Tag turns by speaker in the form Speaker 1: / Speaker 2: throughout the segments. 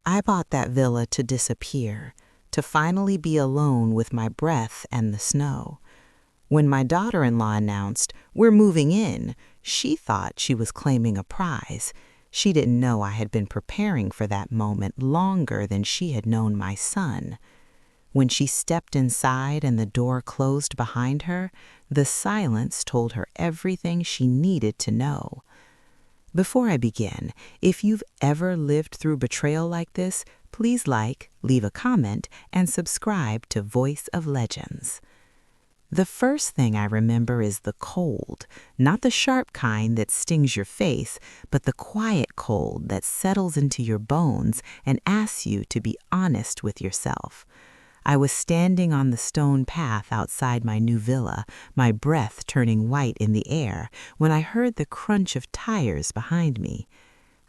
Speaker 1: I bought that villa to disappear, to finally be alone with my breath and the snow. When my daughter-in-law announced, "We're moving in," she thought she was claiming a prize. She didn't know I had been preparing for that moment longer than she had known my son. When she stepped inside and the door closed behind her, the silence told her everything she needed to know. Before I begin, if you've ever lived through betrayal like this, please leave a comment, and subscribe to Voice of Legends. The first thing I remember is the cold, not the sharp kind that stings your face, but the quiet cold that settles into your bones and asks you to be honest with yourself. I was standing on the stone path outside my new villa, my breath turning white in the air, when I heard the crunch of tires behind me.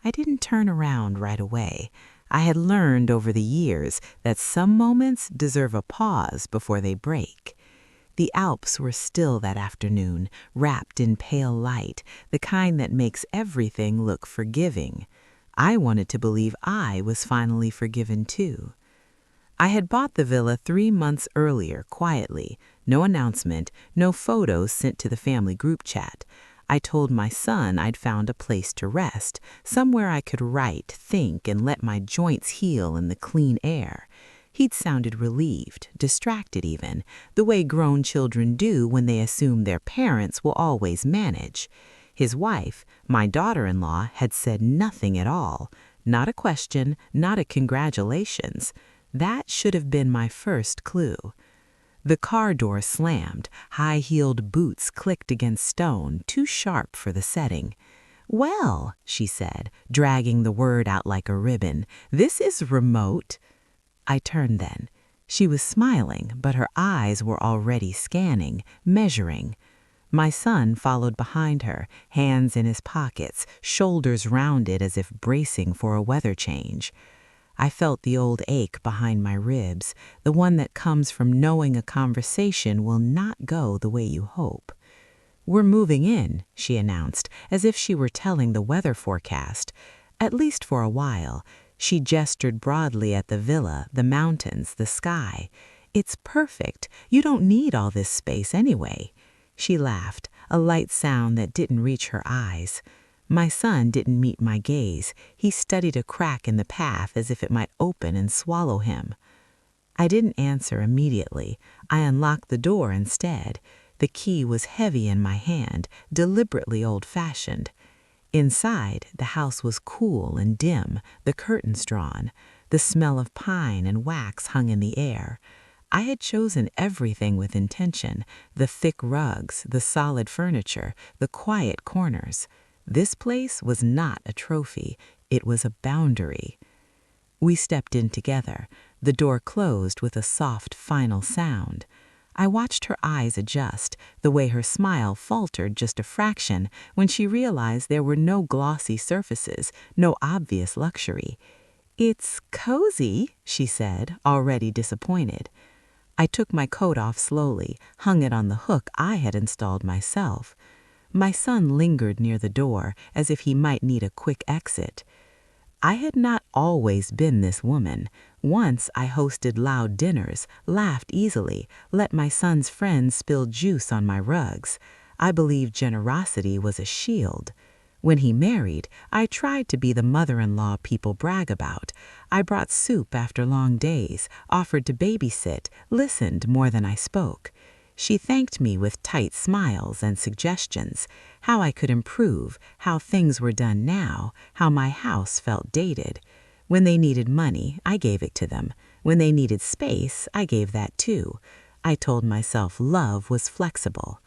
Speaker 1: I didn't turn around right away. I had learned over the years that some moments deserve a pause before they break. The Alps were still that afternoon, wrapped in pale light, the kind that makes everything look forgiving. I wanted to believe I was finally forgiven too. I had bought the villa 3 months earlier, quietly. No announcement, no photos sent to the family group chat. I told my son I'd found a place to rest, somewhere I could write, think, and let my joints heal in the clean air. He'd sounded relieved, distracted even, the way grown children do when they assume their parents will always manage. His wife, my daughter-in-law, had said nothing at all. Not a question, not a congratulations. That should have been my first clue. The car door slammed, high-heeled boots clicked against stone, too sharp for the setting. "Well," she said, dragging the word out like a ribbon, "this is remote." I turned then. She was smiling, but her eyes were already scanning, measuring. My son followed behind her, hands in his pockets, shoulders rounded as if bracing for a weather change. I felt the old ache behind my ribs, the one that comes from knowing a conversation will not go the way you hope. "We're moving in," she announced, as if she were telling the weather forecast. "At least for a while." She gestured broadly at the villa, the mountains, the sky. "It's perfect. You don't need all this space anyway." She laughed, a light sound that didn't reach her eyes. My son didn't meet my gaze. He studied a crack in the path as if it might open and swallow him. I didn't answer immediately. I unlocked the door instead. The key was heavy in my hand, deliberately old-fashioned. Inside, the house was cool and dim, the curtains drawn. The smell of pine and wax hung in the air. I had chosen everything with intention, the thick rugs, the solid furniture, the quiet corners. This place was not a trophy, it was a boundary. We stepped in together. The door closed with a soft, final sound. I watched her eyes adjust, the way her smile faltered just a fraction when she realized there were no glossy surfaces, no obvious luxury. "It's cozy," she said, already disappointed. I took my coat off slowly, hung it on the hook I had installed myself. My son lingered near the door, as if he might need a quick exit. I had not always been this woman. Once I hosted loud dinners, laughed easily, let my son's friends spill juice on my rugs. I believed generosity was a shield. When he married, I tried to be the mother-in-law people brag about. I brought soup after long days, offered to babysit, listened more than I spoke. She thanked me with tight smiles and suggestions, how I could improve, how things were done now, how my house felt dated. When they needed money, I gave it to them. When they needed space, I gave that too. I told myself love was flexible.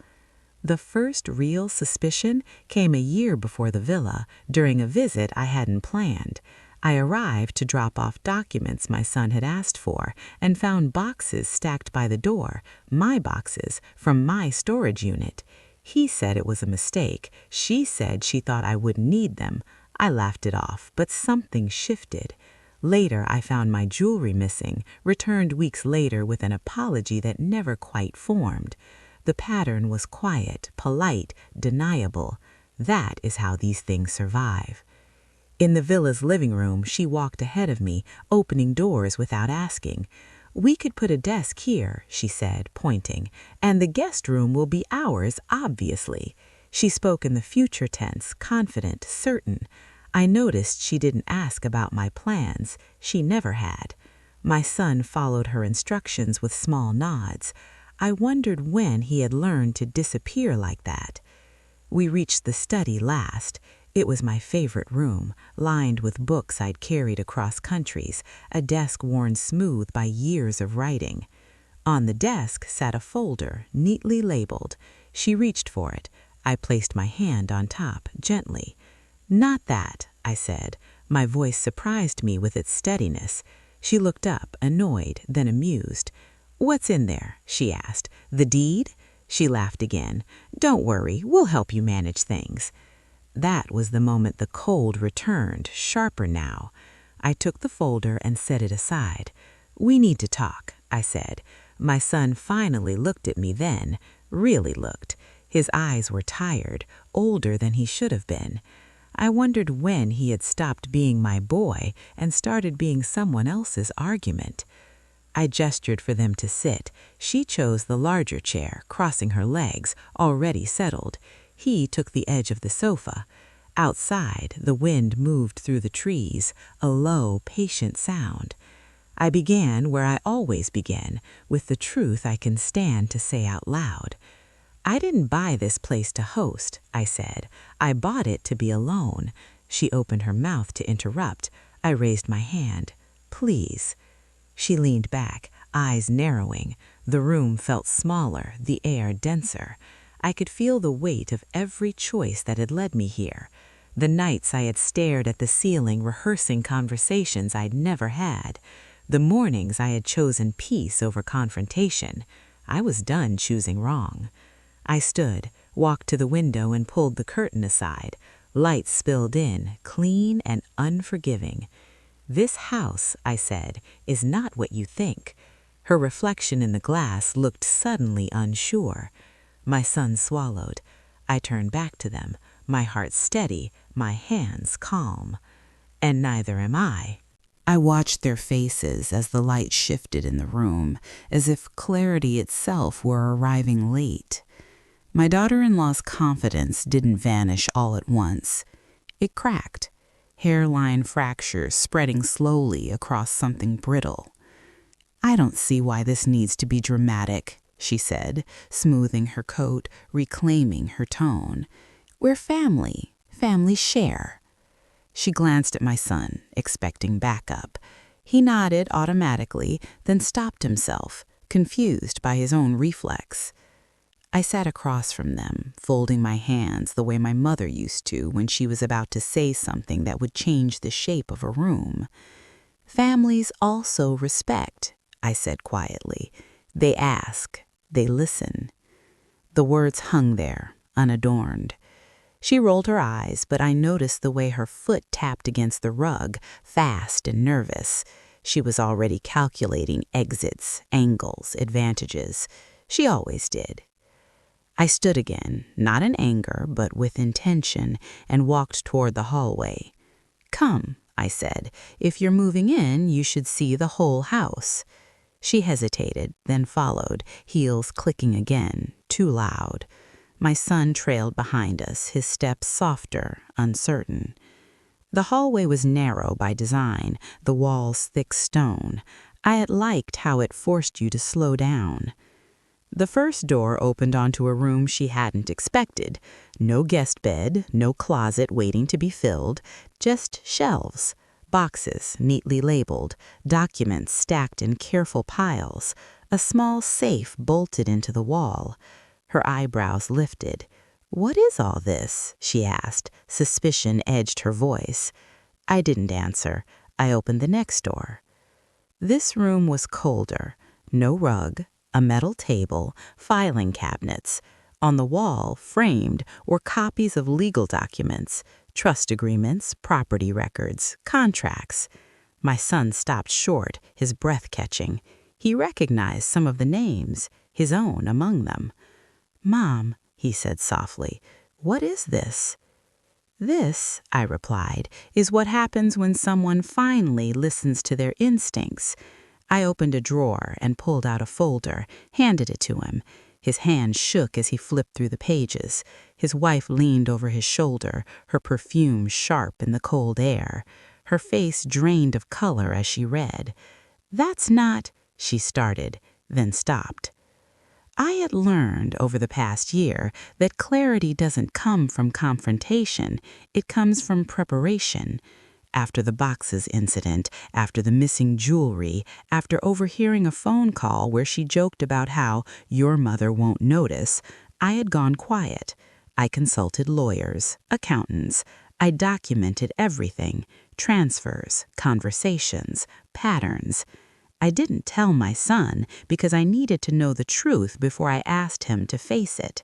Speaker 1: The first real suspicion came a year before the villa, during a visit I hadn't planned. I arrived to drop off documents my son had asked for and found boxes stacked by the door, my boxes, from my storage unit. He said it was a mistake. She said she thought I wouldn't need them. I laughed it off, but something shifted. Later, I found my jewelry missing, returned weeks later with an apology that never quite formed. The pattern was quiet, polite, deniable. That is how these things survive. In the villa's living room, she walked ahead of me, opening doors without asking. "We could put a desk here," she said, pointing, "and the guest room will be ours, obviously." She spoke in the future tense, confident, certain. I noticed she didn't ask about my plans. She never had. My son followed her instructions with small nods. I wondered when he had learned to disappear like that. We reached the study last. It was my favorite room, lined with books I'd carried across countries, a desk worn smooth by years of writing. On the desk sat a folder, neatly labeled. She reached for it. I placed my hand on top, gently. "Not that," I said. My voice surprised me with its steadiness. She looked up, annoyed, then amused. "What's in there?" she asked. "The deed?" She laughed again. "Don't worry, we'll help you manage things." That was the moment the cold returned, sharper now. I took the folder and set it aside. "We need to talk," I said. My son finally looked at me then, really looked. His eyes were tired, older than he should have been. I wondered when he had stopped being my boy and started being someone else's argument. I gestured for them to sit. She chose the larger chair, crossing her legs, already settled. He took the edge of the sofa. Outside, the wind moved through the trees, a low, patient sound. I began where I always begin, with the truth I can stand to say out loud. "I didn't buy this place to host," I said. "I bought it to be alone." She opened her mouth to interrupt. I raised my hand. "Please." She leaned back, eyes narrowing. The room felt smaller, the air denser. I could feel the weight of every choice that had led me here. The nights I had stared at the ceiling rehearsing conversations I'd never had. The mornings I had chosen peace over confrontation. I was done choosing wrong. I stood, walked to the window and pulled the curtain aside. Light spilled in, clean and unforgiving. "This house," I said, "is not what you think." Her reflection in the glass looked suddenly unsure. My son swallowed. I turned back to them, my heart steady, my hands calm. "And neither am I." I watched their faces as the light shifted in the room, as if clarity itself were arriving late. My daughter-in-law's confidence didn't vanish all at once. It cracked, hairline fractures spreading slowly across something brittle. "I don't see why this needs to be dramatic," she said, smoothing her coat, reclaiming her tone. "We're family. Families share." She glanced at my son, expecting backup. He nodded automatically, then stopped himself, confused by his own reflex. I sat across from them, folding my hands the way my mother used to when she was about to say something that would change the shape of a room. "Families also respect," I said quietly. "They ask. They listen." The words hung there, unadorned. She rolled her eyes, but I noticed the way her foot tapped against the rug, fast and nervous. She was already calculating exits, angles, advantages. She always did. I stood again, not in anger, but with intention, and walked toward the hallway. "Come," I said. "If you're moving in, you should see the whole house." She hesitated, then followed, heels clicking again, too loud. My son trailed behind us, his steps softer, uncertain. The hallway was narrow by design, the walls thick stone. I had liked how it forced you to slow down. The first door opened onto a room she hadn't expected. No guest bed, no closet waiting to be filled, just shelves, boxes neatly labeled, documents stacked in careful piles, a small safe bolted into the wall. Her eyebrows lifted. "What is all this?" she asked. Suspicion edged her voice. I didn't answer. I opened the next door. This room was colder. No rug, a metal table, filing cabinets. On the wall, framed, were copies of legal documents, trust agreements, property records, contracts. My son stopped short, his breath catching. He recognized some of the names, his own among them. "Mom," he said softly, "what is this?" "This," I replied, "is what happens when someone finally listens to their instincts." I opened a drawer and pulled out a folder, handed it to him. His hand shook as he flipped through the pages. His wife leaned over his shoulder, her perfume sharp in the cold air. Her face drained of color as she read. "That's not," she started, then stopped. I had learned over the past year that clarity doesn't come from confrontation, it comes from preparation. After the boxes incident, after the missing jewelry, after overhearing a phone call where she joked about how your mother won't notice, I had gone quiet. I consulted lawyers, accountants. I documented everything: transfers, conversations, patterns. I didn't tell my son because I needed to know the truth before I asked him to face it.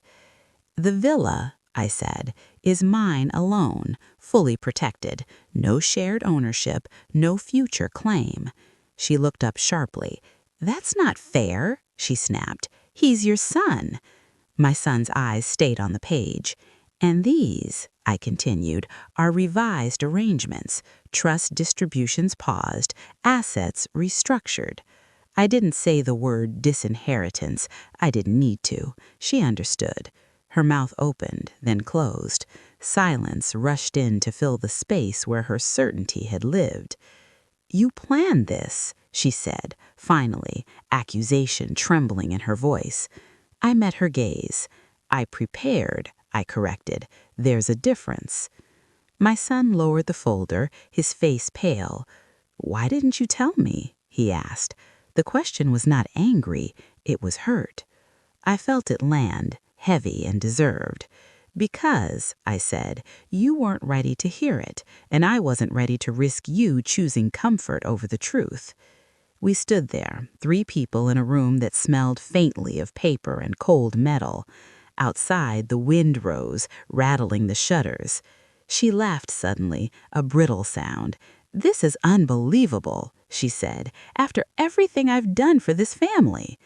Speaker 1: "The villa," I said, "is mine alone, fully protected. No shared ownership, no future claim." She looked up sharply. "That's not fair," she snapped. "He's your son." My son's eyes stayed on the page. "And these," I continued, "are revised arrangements, trust distributions paused, assets restructured." I didn't say the word disinheritance. I didn't need to. She understood. Her mouth opened, then closed. Silence rushed in to fill the space where her certainty had lived. "You planned this," she said, finally, accusation trembling in her voice. I met her gaze. "I prepared," I corrected. "There's a difference." My son lowered the folder, his face pale. "Why didn't you tell me?" he asked. The question was not angry, it was hurt. I felt it land, heavy and deserved. "Because," I said, "you weren't ready to hear it, and I wasn't ready to risk you choosing comfort over the truth." We stood there, 3 people in a room that smelled faintly of paper and cold metal. Outside, the wind rose, rattling the shutters. She laughed suddenly, a brittle sound. "This is unbelievable," she said, "after everything I've done for this family."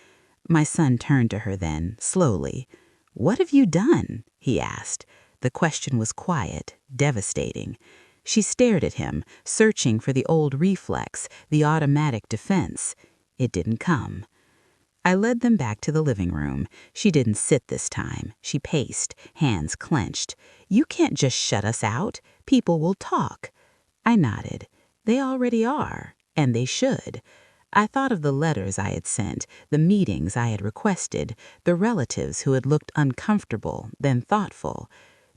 Speaker 1: My son turned to her then, slowly. "What have you done?" he asked. The question was quiet, devastating. She stared at him, searching for the old reflex, the automatic defense. It didn't come. I led them back to the living room. She didn't sit this time. She paced, hands clenched. "You can't just shut us out. People will talk." I nodded. "They already are, and they should." I thought of the letters I had sent, the meetings I had requested, the relatives who had looked uncomfortable, then thoughtful.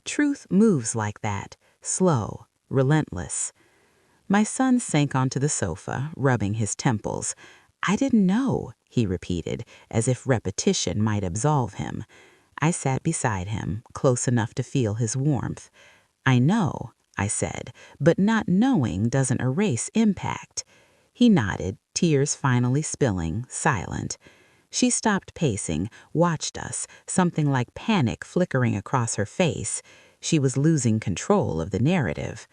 Speaker 1: Truth moves like that, slow, relentless. My son sank onto the sofa, rubbing his temples. "I didn't know," he repeated, as if repetition might absolve him. I sat beside him, close enough to feel his warmth. "I know," I said, "but not knowing doesn't erase impact." He nodded, tears finally spilling, silent. She stopped pacing, watched us, something like panic flickering across her face. She was losing control of the narrative.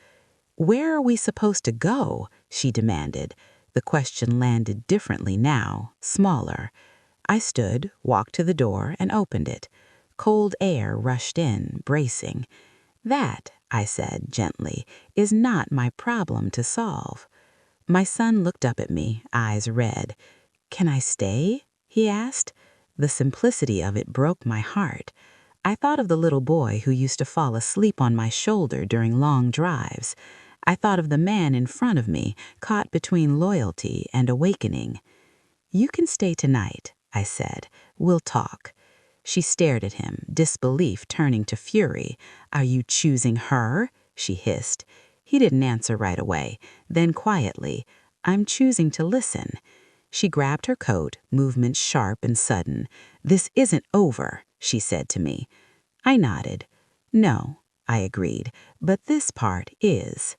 Speaker 1: "Where are we supposed to go?" she demanded. The question landed differently now, smaller. I stood, walked to the door, and opened it. Cold air rushed in, bracing. "That," I said gently, "is not my problem to solve." My son looked up at me, eyes red. "Can I stay?" he asked. The simplicity of it broke my heart. I thought of the little boy who used to fall asleep on my shoulder during long drives. I thought of the man in front of me, caught between loyalty and awakening. "You can stay tonight," I said. "We'll talk." She stared at him, disbelief turning to fury. "Are you choosing her?" she hissed. He didn't answer right away. Then quietly, "I'm choosing to listen." She grabbed her coat, movement sharp and sudden. "This isn't over," she said to me. I nodded. "No," I agreed, "but this part is."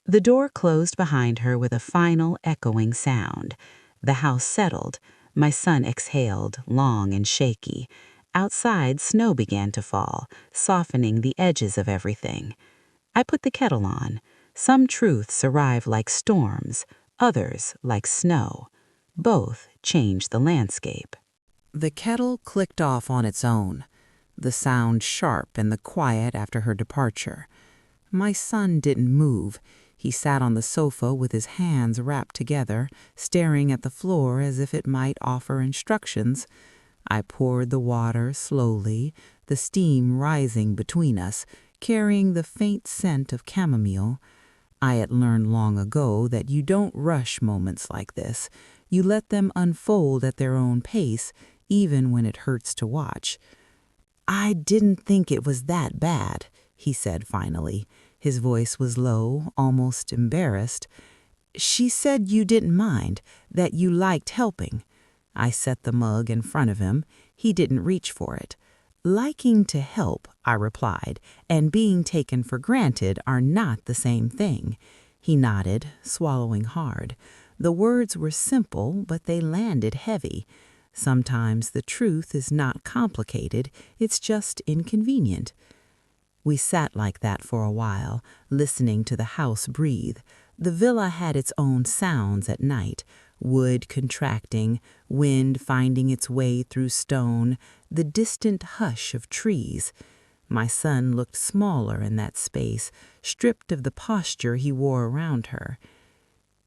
Speaker 1: The door closed behind her with a final echoing sound. The house settled. My son exhaled, long and shaky. Outside, snow began to fall, softening the edges of everything. I put the kettle on. Some truths arrive like storms, others like snow. Both change the landscape. The kettle clicked off on its own, the sound sharp in the quiet after her departure. My son didn't move. He sat on the sofa with his hands wrapped together, staring at the floor as if it might offer instructions. I poured the water slowly, the steam rising between us, carrying the faint scent of chamomile. I had learned long ago that you don't rush moments like this. You let them unfold at their own pace, even when it hurts to watch. "I didn't think it was that bad," he said finally. His voice was low, almost embarrassed. "She said you didn't mind, that you liked helping." I set the mug in front of him. He didn't reach for it. "Liking to help," I replied, "and being taken for granted are not the same thing." He nodded, swallowing hard. The words were simple, but they landed heavy. Sometimes the truth is not complicated, it's just inconvenient. We sat like that for a while, listening to the house breathe. The villa had its own sounds at night, wood contracting, wind finding its way through stone, the distant hush of trees. My son looked smaller in that space, stripped of the posture he wore around her.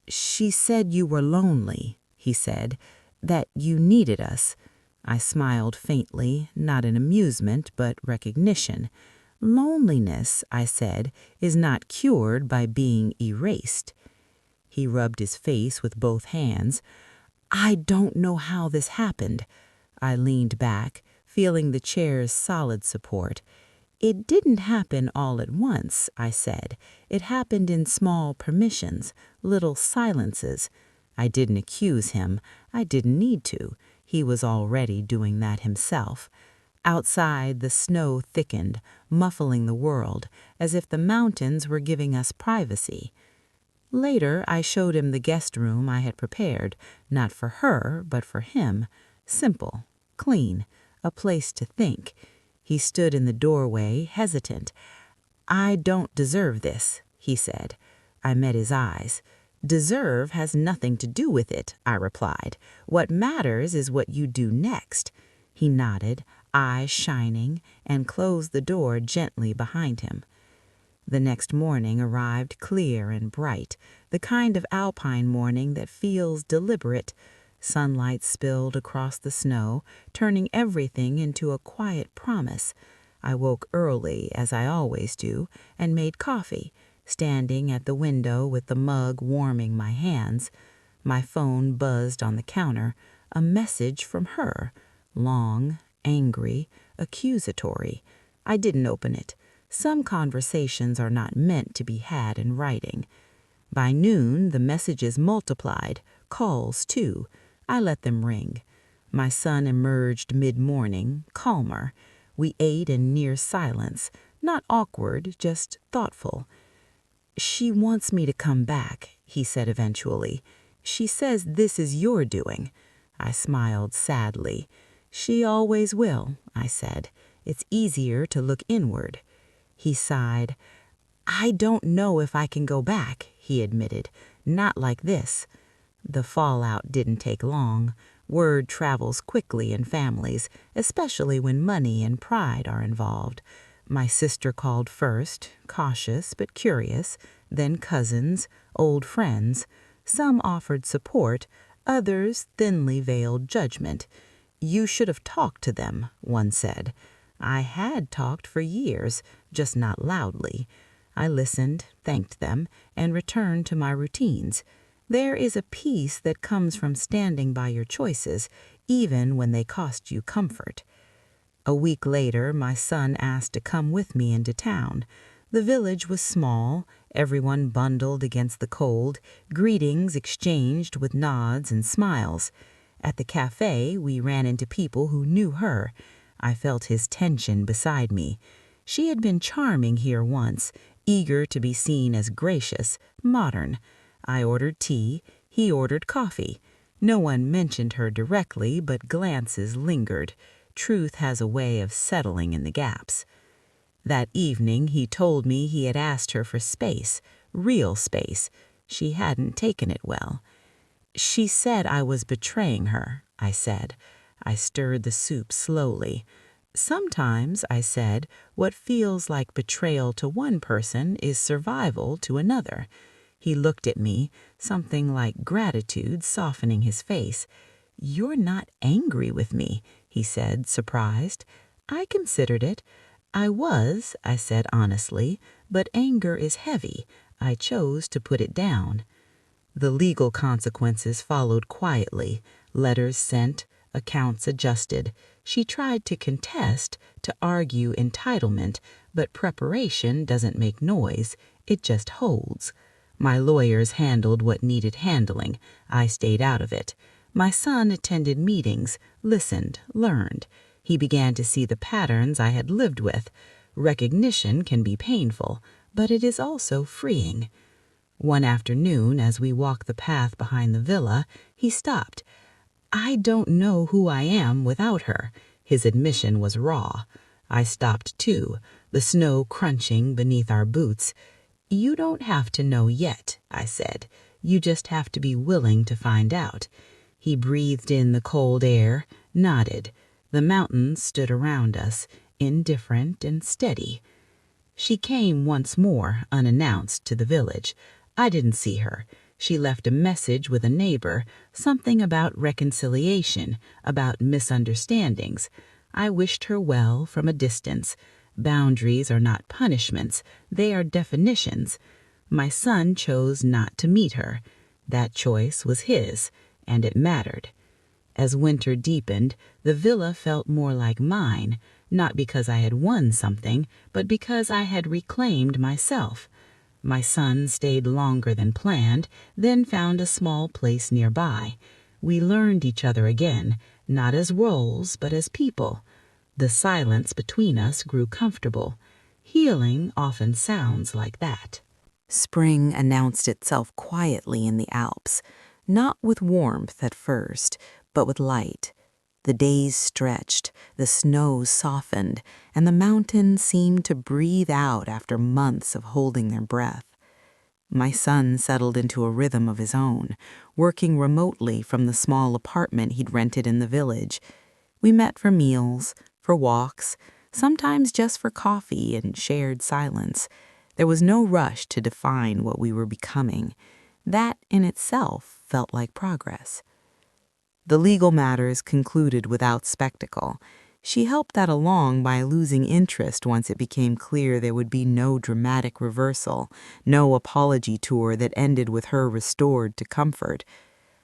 Speaker 1: "She said you were lonely," he said, "that you needed us." I smiled faintly, not in amusement, but recognition. "Loneliness," I said, "is not cured by being erased." He rubbed his face with both hands. "I don't know how this happened." I leaned back, feeling the chair's solid support. "It didn't happen all at once," I said. "It happened in small permissions, little silences." I didn't accuse him. I didn't need to. He was already doing that himself. Outside, the snow thickened, muffling the world, as if the mountains were giving us privacy. Later, I showed him the guest room I had prepared, not for her, but for him. Simple, clean, a place to think. He stood in the doorway, hesitant. "I don't deserve this," he said. I met his eyes. "Deserve has nothing to do with it," I replied. "What matters is what you do next." He nodded, eyes shining, and closed the door gently behind him. The next morning arrived clear and bright, the kind of alpine morning that feels deliberate. Sunlight spilled across the snow, turning everything into a quiet promise. I woke early, as I always do, and made coffee, standing at the window with the mug warming my hands. My phone buzzed on the counter, a message from her, long, angry, accusatory. I didn't open it. Some conversations are not meant to be had in writing. By noon, the messages multiplied, calls too. I let them ring. My son emerged mid-morning, calmer. We ate in near silence, not awkward, just thoughtful. "She wants me to come back," he said eventually. "She says this is your doing." I smiled sadly. "She always will," I said. "It's easier to look inward." He sighed. "I don't know if I can go back," he admitted. "Not like this." The fallout didn't take long. Word travels quickly in families, especially when money and pride are involved. My sister called first, cautious but curious, then cousins, old friends. Some offered support, others thinly veiled judgment. "You should have talked to them," one said. I had talked for years, just not loudly. I listened, thanked them, and returned to my routines. There is a peace that comes from standing by your choices, even when they cost you comfort. A week later, my son asked to come with me into town. The village was small, everyone bundled against the cold, greetings exchanged with nods and smiles. At the cafe, we ran into people who knew her. I felt his tension beside me. She had been charming here once, eager to be seen as gracious, modern. I ordered tea, he ordered coffee. No one mentioned her directly, but glances lingered. Truth has a way of settling in the gaps. That evening, he told me he had asked her for space, real space. She hadn't taken it well. "She said I was betraying her," I said. I stirred the soup slowly. Sometimes, I said, what feels like betrayal to one person is survival to another. He looked at me, something like gratitude softening his face. "You're not angry with me," he said, surprised. "I considered it. I was," I said honestly, "but anger is heavy. I chose to put it down." The legal consequences followed quietly, letters sent, accounts adjusted. She tried to contest, to argue entitlement, but preparation doesn't make noise, it just holds. My lawyers handled what needed handling. I stayed out of it. My son attended meetings, listened, learned. He began to see the patterns I had lived with. Recognition can be painful, but it is also freeing. One afternoon, as we walked the path behind the villa, he stopped. "I don't know who I am without her." His admission was raw. I stopped too, the snow crunching beneath our boots. "You don't have to know yet," I said. "You just have to be willing to find out." He breathed in the cold air, nodded. The mountains stood around us, indifferent and steady. She came once more, unannounced, to the village. I didn't see her. She left a message with a neighbor, something about reconciliation, about misunderstandings. I wished her well from a distance. Boundaries are not punishments, they are definitions. My son chose not to meet her. That choice was his, and it mattered. As winter deepened, the villa felt more like mine, not because I had won something, but because I had reclaimed myself. My son stayed longer than planned, then found a small place nearby. We learned each other again, not as roles, but as people. The silence between us grew comfortable. Healing often sounds like that. Spring announced itself quietly in the Alps, not with warmth at first, but with light. The days stretched, the snow softened, and the mountains seemed to breathe out after months of holding their breath. My son settled into a rhythm of his own, working remotely from the small apartment he'd rented in the village. We met for meals, for walks, sometimes just for coffee and shared silence. There was no rush to define what we were becoming. That in itself felt like progress. The legal matters concluded without spectacle. She helped that along by losing interest once it became clear there would be no dramatic reversal, no apology tour that ended with her restored to comfort.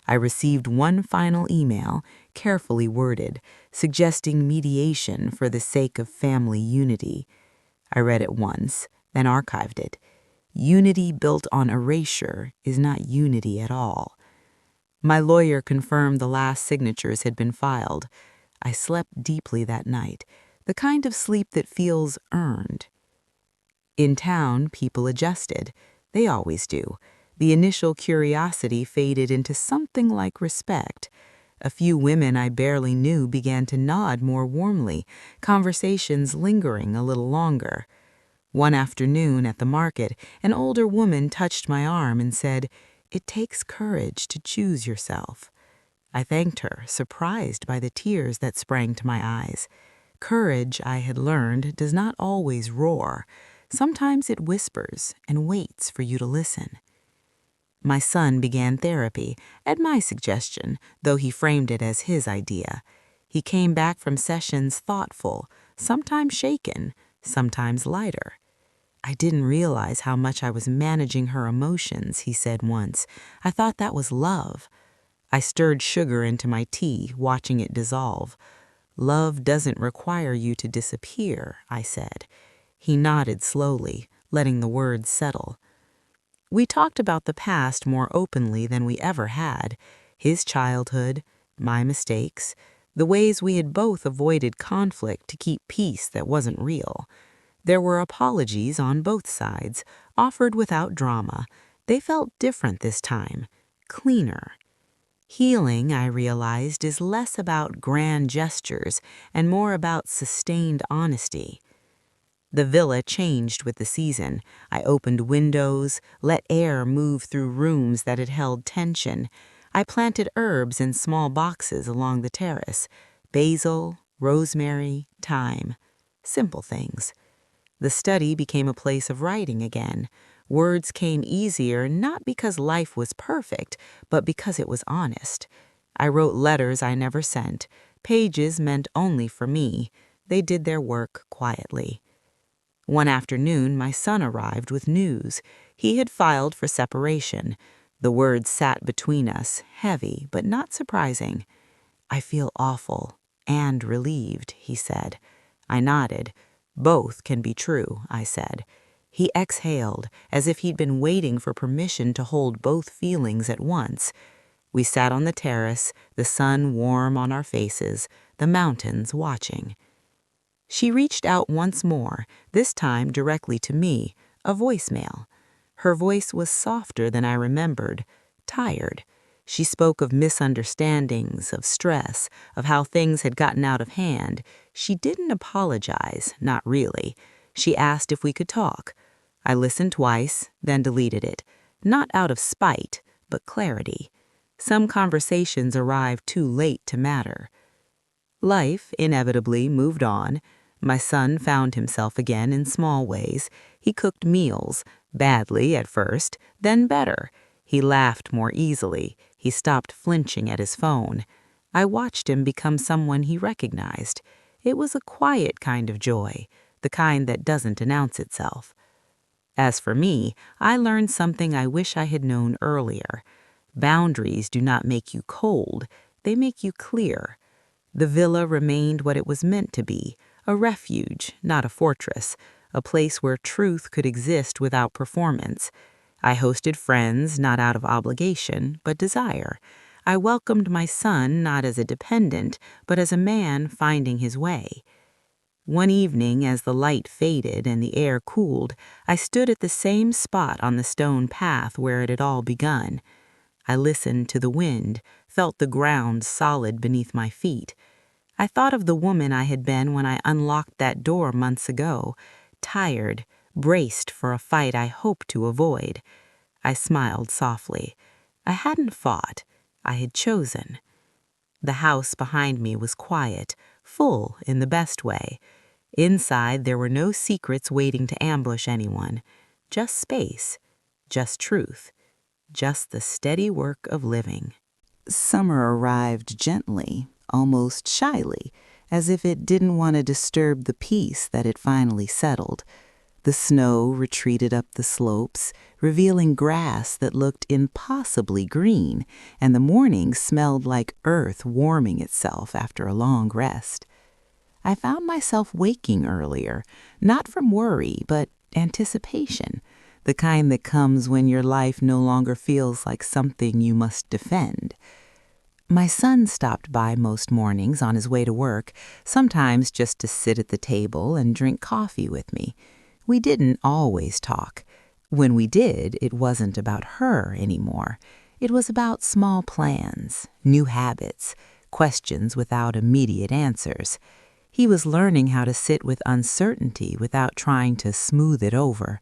Speaker 1: I received one final email, carefully worded, suggesting mediation for the sake of family unity. I read it once, then archived it. Unity built on erasure is not unity at all. My lawyer confirmed the last signatures had been filed. I slept deeply that night, the kind of sleep that feels earned. In town, people adjusted. They always do. The initial curiosity faded into something like respect. A few women I barely knew began to nod more warmly, conversations lingering a little longer. One afternoon at the market, an older woman touched my arm and said, "It takes courage to choose yourself." I thanked her, surprised by the tears that sprang to my eyes. Courage, I had learned, does not always roar. Sometimes it whispers and waits for you to listen. My son began therapy, at my suggestion, though he framed it as his idea. He came back from sessions thoughtful, sometimes shaken, sometimes lighter. "I didn't realize how much I was managing her emotions," he said once. "I thought that was love." I stirred sugar into my tea, watching it dissolve. "Love doesn't require you to disappear," I said. He nodded slowly, letting the words settle. We talked about the past more openly than we ever had. His childhood, my mistakes, the ways we had both avoided conflict to keep peace that wasn't real. There were apologies on both sides, offered without drama. They felt different this time, cleaner. Healing, I realized, is less about grand gestures and more about sustained honesty. The villa changed with the season. I opened windows, let air move through rooms that had held tension. I planted herbs in small boxes along the terrace, basil, rosemary, thyme. Simple things. The study became a place of writing again. Words came easier not because life was perfect, but because it was honest. I wrote letters I never sent, pages meant only for me. They did their work quietly. One afternoon, my son arrived with news. He had filed for separation. The words sat between us, heavy but not surprising. "I feel awful and relieved," he said. I nodded. "Both can be true," I said. He exhaled, as if he'd been waiting for permission to hold both feelings at once. We sat on the terrace, the sun warm on our faces, the mountains watching. She reached out once more, this time directly to me, a voicemail. Her voice was softer than I remembered, tired. She spoke of misunderstandings, of stress, of how things had gotten out of hand. She didn't apologize, not really. She asked if we could talk. I listened twice, then deleted it. Not out of spite, but clarity. Some conversations arrived too late to matter. Life inevitably moved on. My son found himself again in small ways. He cooked meals, badly at first, then better. He laughed more easily. He stopped flinching at his phone. I watched him become someone he recognized. It was a quiet kind of joy, the kind that doesn't announce itself. As for me, I learned something I wish I had known earlier. Boundaries do not make you cold, they make you clear. The villa remained what it was meant to be, a refuge, not a fortress, a place where truth could exist without performance. I hosted friends not out of obligation, but desire. I welcomed my son not as a dependent, but as a man finding his way. One evening, as the light faded and the air cooled, I stood at the same spot on the stone path where it had all begun. I listened to the wind, felt the ground solid beneath my feet. I thought of the woman I had been when I unlocked that door months ago, tired, braced for a fight I hoped to avoid. I smiled softly. I hadn't fought. I had chosen. The house behind me was quiet, full in the best way. Inside, there were no secrets waiting to ambush anyone. Just space, just truth, just the steady work of living. Summer arrived gently, almost shyly, as if it didn't want to disturb the peace that had finally settled. The snow retreated up the slopes, revealing grass that looked impossibly green, and the morning smelled like earth warming itself after a long rest. I found myself waking earlier, not from worry, but anticipation, the kind that comes when your life no longer feels like something you must defend. My son stopped by most mornings on his way to work, sometimes just to sit at the table and drink coffee with me. We didn't always talk. When we did, it wasn't about her anymore. It was about small plans, new habits, questions without immediate answers. He was learning how to sit with uncertainty without trying to smooth it over.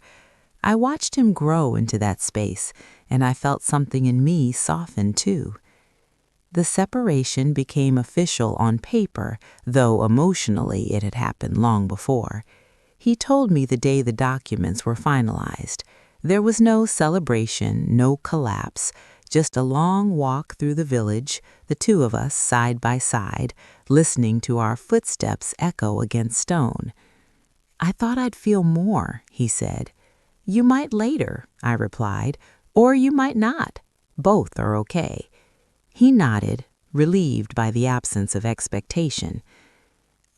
Speaker 1: I watched him grow into that space, and I felt something in me soften too. The separation became official on paper, though emotionally it had happened long before. He told me the day the documents were finalized. There was no celebration, no collapse, just a long walk through the village, the two of us side by side, listening to our footsteps echo against stone. "I thought I'd feel more," he said. "You might later," I replied, "or you might not. Both are okay." He nodded, relieved by the absence of expectation.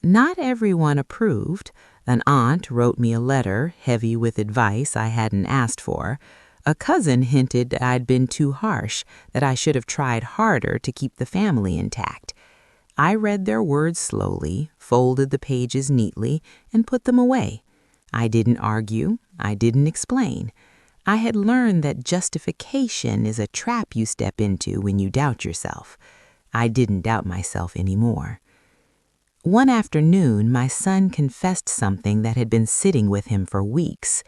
Speaker 1: Not everyone approved. An aunt wrote me a letter heavy with advice I hadn't asked for. A cousin hinted I'd been too harsh, that I should have tried harder to keep the family intact. I read their words slowly, folded the pages neatly, and put them away. I didn't argue. I didn't explain. I had learned that justification is a trap you step into when you doubt yourself. I didn't doubt myself anymore. One afternoon, my son confessed something that had been sitting with him for weeks.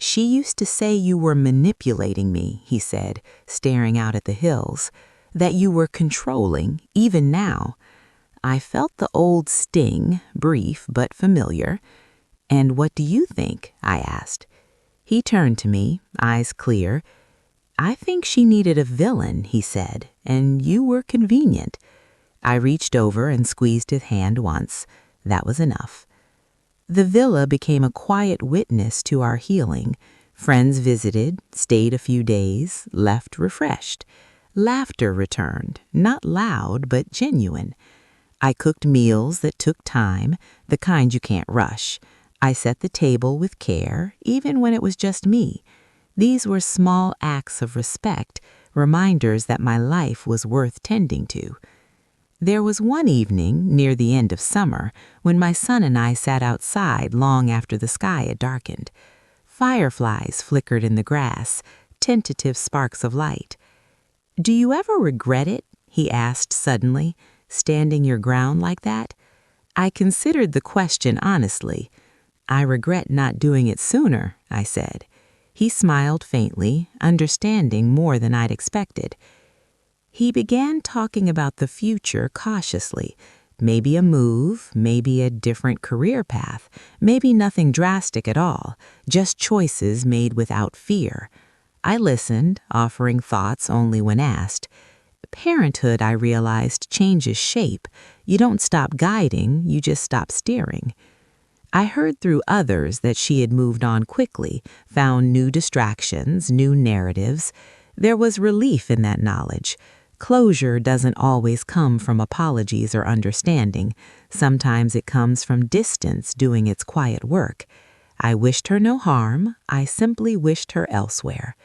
Speaker 1: "She used to say you were manipulating me," he said, staring out at the hills, "that you were controlling, even now. I felt the old sting, brief but familiar. "And what do you think?" I asked. He turned to me, eyes clear. "I think she needed a villain," he said, "and you were convenient." I reached over and squeezed his hand once. That was enough. The villa became a quiet witness to our healing. Friends visited, stayed a few days, left refreshed. Laughter returned, not loud but genuine. I cooked meals that took time, the kind you can't rush. I set the table with care, even when it was just me. These were small acts of respect, reminders that my life was worth tending to. There was one evening, near the end of summer, when my son and I sat outside long after the sky had darkened. Fireflies flickered in the grass, tentative sparks of light. "Do you ever regret it?" he asked suddenly, "standing your ground like that?" I considered the question honestly. "I regret not doing it sooner," I said. He smiled faintly, understanding more than I'd expected. He began talking about the future cautiously. Maybe a move, maybe a different career path, maybe nothing drastic at all, just choices made without fear. I listened, offering thoughts only when asked. Parenthood, I realized, changes shape. You don't stop guiding, you just stop steering. I heard through others that she had moved on quickly, found new distractions, new narratives. There was relief in that knowledge. Closure doesn't always come from apologies or understanding. Sometimes it comes from distance doing its quiet work. I wished her no harm. I simply wished her elsewhere.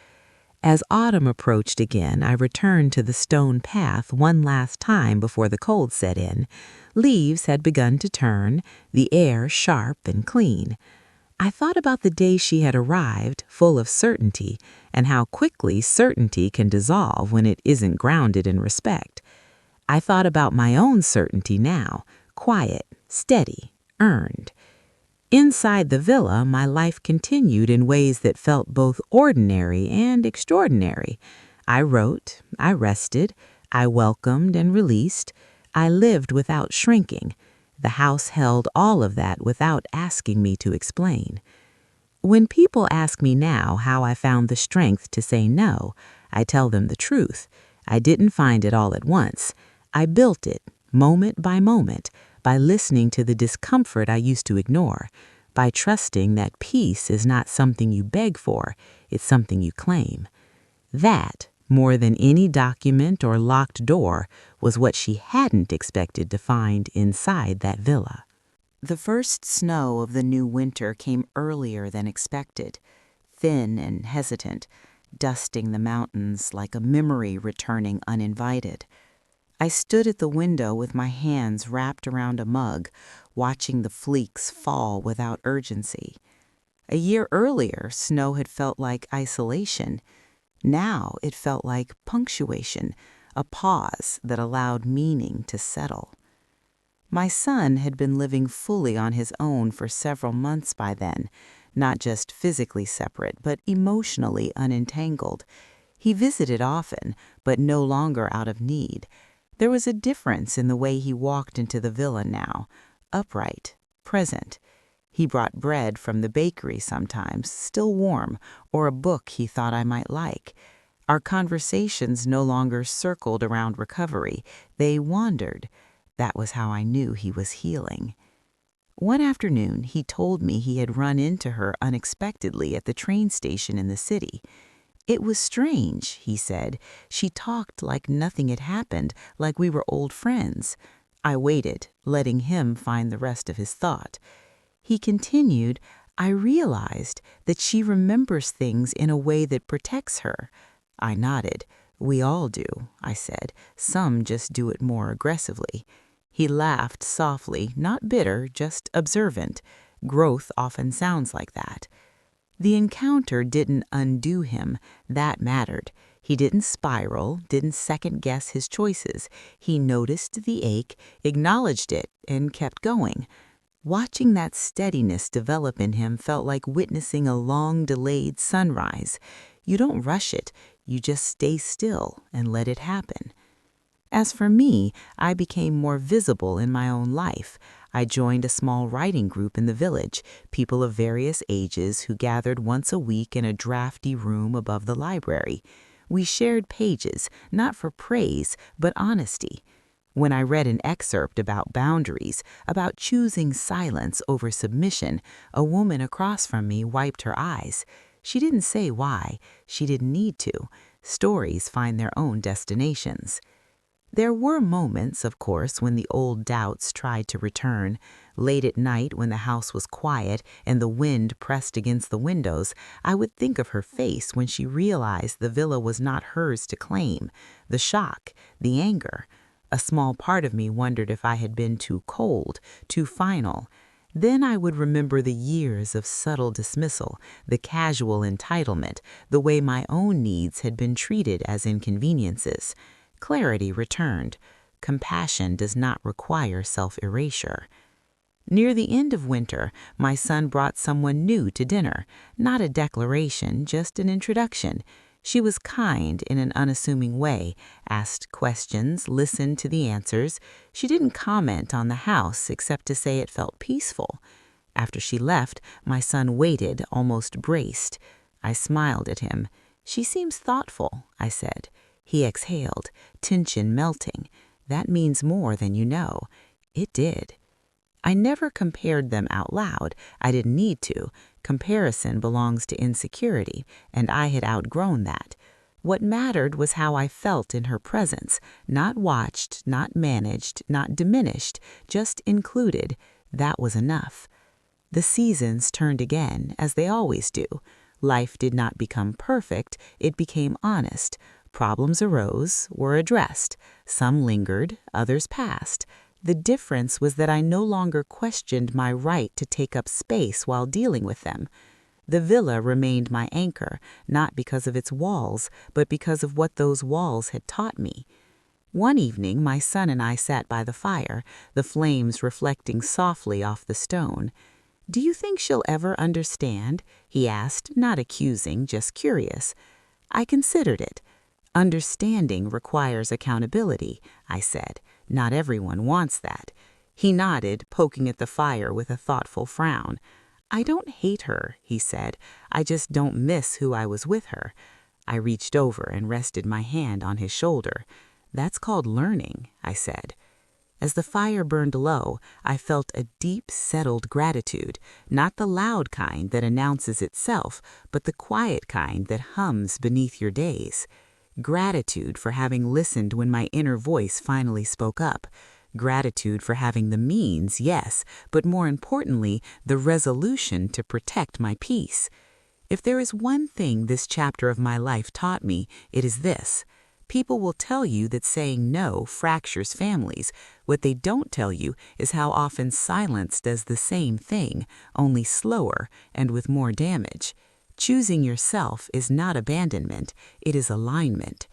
Speaker 1: As autumn approached again, I returned to the stone path one last time before the cold set in. Leaves had begun to turn, the air sharp and clean. I thought about the day she had arrived, full of certainty, and how quickly certainty can dissolve when it isn't grounded in respect. I thought about my own certainty now, quiet, steady, earned. Inside the villa, my life continued in ways that felt both ordinary and extraordinary. I wrote, I rested, I welcomed and released. I lived without shrinking. The house held all of that without asking me to explain. When people ask me now how I found the strength to say no, I tell them the truth. I didn't find it all at once. I built it, moment by moment, by listening to the discomfort I used to ignore, by trusting that peace is not something you beg for, it's something you claim. That, more than any document or locked door, was what she hadn't expected to find inside that villa. The first snow of the new winter came earlier than expected, thin and hesitant, dusting the mountains like a memory returning uninvited. I stood at the window with my hands wrapped around a mug, watching the fleeks fall without urgency. A year earlier, snow had felt like isolation. Now it felt like punctuation, a pause that allowed meaning to settle. My son had been living fully on his own for several months by then, not just physically separate, but emotionally unentangled. He visited often, but no longer out of need. There was a difference in the way he walked into the villa now, upright, present. He brought bread from the bakery sometimes, still warm, or a book he thought I might like. Our conversations no longer circled around recovery. They wandered. That was how I knew he was healing. One afternoon, he told me he had run into her unexpectedly at the train station in the city. It was strange, he said. She talked like nothing had happened, like we were old friends. I waited, letting him find the rest of his thought. He continued, I realized that she remembers things in a way that protects her. I nodded. We all do, I said. Some just do it more aggressively. He laughed softly, not bitter, just observant. Growth often sounds like that. The encounter didn't undo him. That mattered. He didn't spiral, didn't second-guess his choices. He noticed the ache, acknowledged it, and kept going. Watching that steadiness develop in him felt like witnessing a long-delayed sunrise. You don't rush it. You just stay still and let it happen. As for me, I became more visible in my own life. I joined a small writing group in the village, people of various ages who gathered once a week in a drafty room above the library. We shared pages, not for praise, but honesty. When I read an excerpt about boundaries, about choosing silence over submission, a woman across from me wiped her eyes. She didn't say why. She didn't need to. Stories find their own destinations. There were moments, of course, when the old doubts tried to return. Late at night, when the house was quiet and the wind pressed against the windows, I would think of her face when she realized the villa was not hers to claim. The shock, the anger. A small part of me wondered if I had been too cold, too final. Then I would remember the years of subtle dismissal, the casual entitlement, the way my own needs had been treated as inconveniences. Clarity returned. Compassion does not require self-erasure. Near the end of winter, my son brought someone new to dinner. Not a declaration, just an introduction. She was kind in an unassuming way, asked questions, listened to the answers. She didn't comment on the house except to say it felt peaceful. After she left, my son waited, almost braced. I smiled at him. "She seems thoughtful," I said. He exhaled, tension melting. "That means more than you know." It did. I never compared them out loud. I didn't need to. Comparison belongs to insecurity, and I had outgrown that. What mattered was how I felt in her presence, not watched, not managed, not diminished, just included. That was enough. The seasons turned again, as they always do. Life did not become perfect, it became honest. Problems arose, were addressed. Some lingered, others passed. The difference was that I no longer questioned my right to take up space while dealing with them. The villa remained my anchor, not because of its walls, but because of what those walls had taught me. One evening, my son and I sat by the fire, the flames reflecting softly off the stone. "Do you think she'll ever understand?" he asked, not accusing, just curious. I considered it. "Understanding requires accountability," I said. "Not everyone wants that." He nodded, poking at the fire with a thoughtful frown. "I don't hate her," he said. "I just don't miss who I was with her." I reached over and rested my hand on his shoulder. "That's called learning," I said. As the fire burned low, I felt a deep, settled gratitude, not the loud kind that announces itself, but the quiet kind that hums beneath your days. Gratitude for having listened when my inner voice finally spoke up. Gratitude for having the means, yes, but more importantly, the resolution to protect my peace. If there is one thing this chapter of my life taught me, it is this. People will tell you that saying no fractures families. What they don't tell you is how often silence does the same thing, only slower and with more damage. Choosing yourself is not abandonment, it is alignment.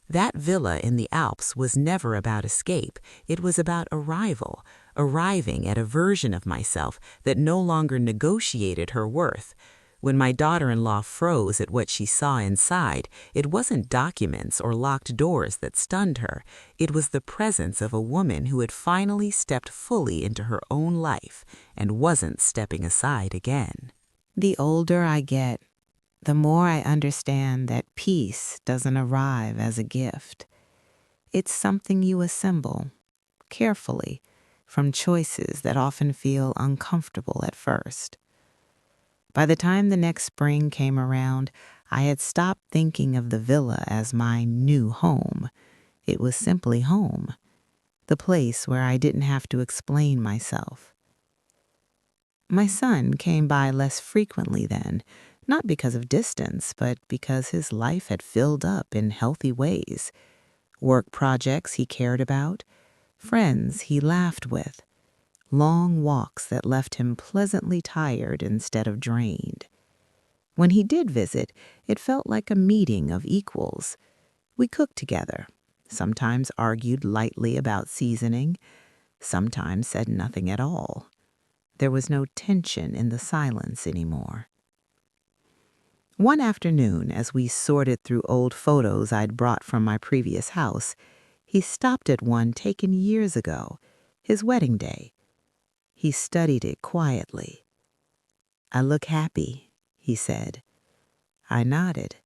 Speaker 1: That villa in the Alps was never about escape, it was about arrival, arriving at a version of myself that no longer negotiated her worth. When my daughter-in-law froze at what she saw inside, it wasn't documents or locked doors that stunned her. It was the presence of a woman who had finally stepped fully into her own life and wasn't stepping aside again. The older I get, the more I understand that peace doesn't arrive as a gift. It's something you assemble, carefully, from choices that often feel uncomfortable at first. By the time the next spring came around, I had stopped thinking of the villa as my new home. It was simply home, the place where I didn't have to explain myself. My son came by less frequently then, not because of distance, but because his life had filled up in healthy ways. Work projects he cared about, friends he laughed with, long walks that left him pleasantly tired instead of drained. When he did visit, it felt like a meeting of equals. We cooked together, sometimes argued lightly about seasoning, sometimes said nothing at all. There was no tension in the silence anymore. One afternoon, as we sorted through old photos I'd brought from my previous house, He stopped at one taken years ago, his wedding day. He studied it quietly. "I look happy," he said. I nodded.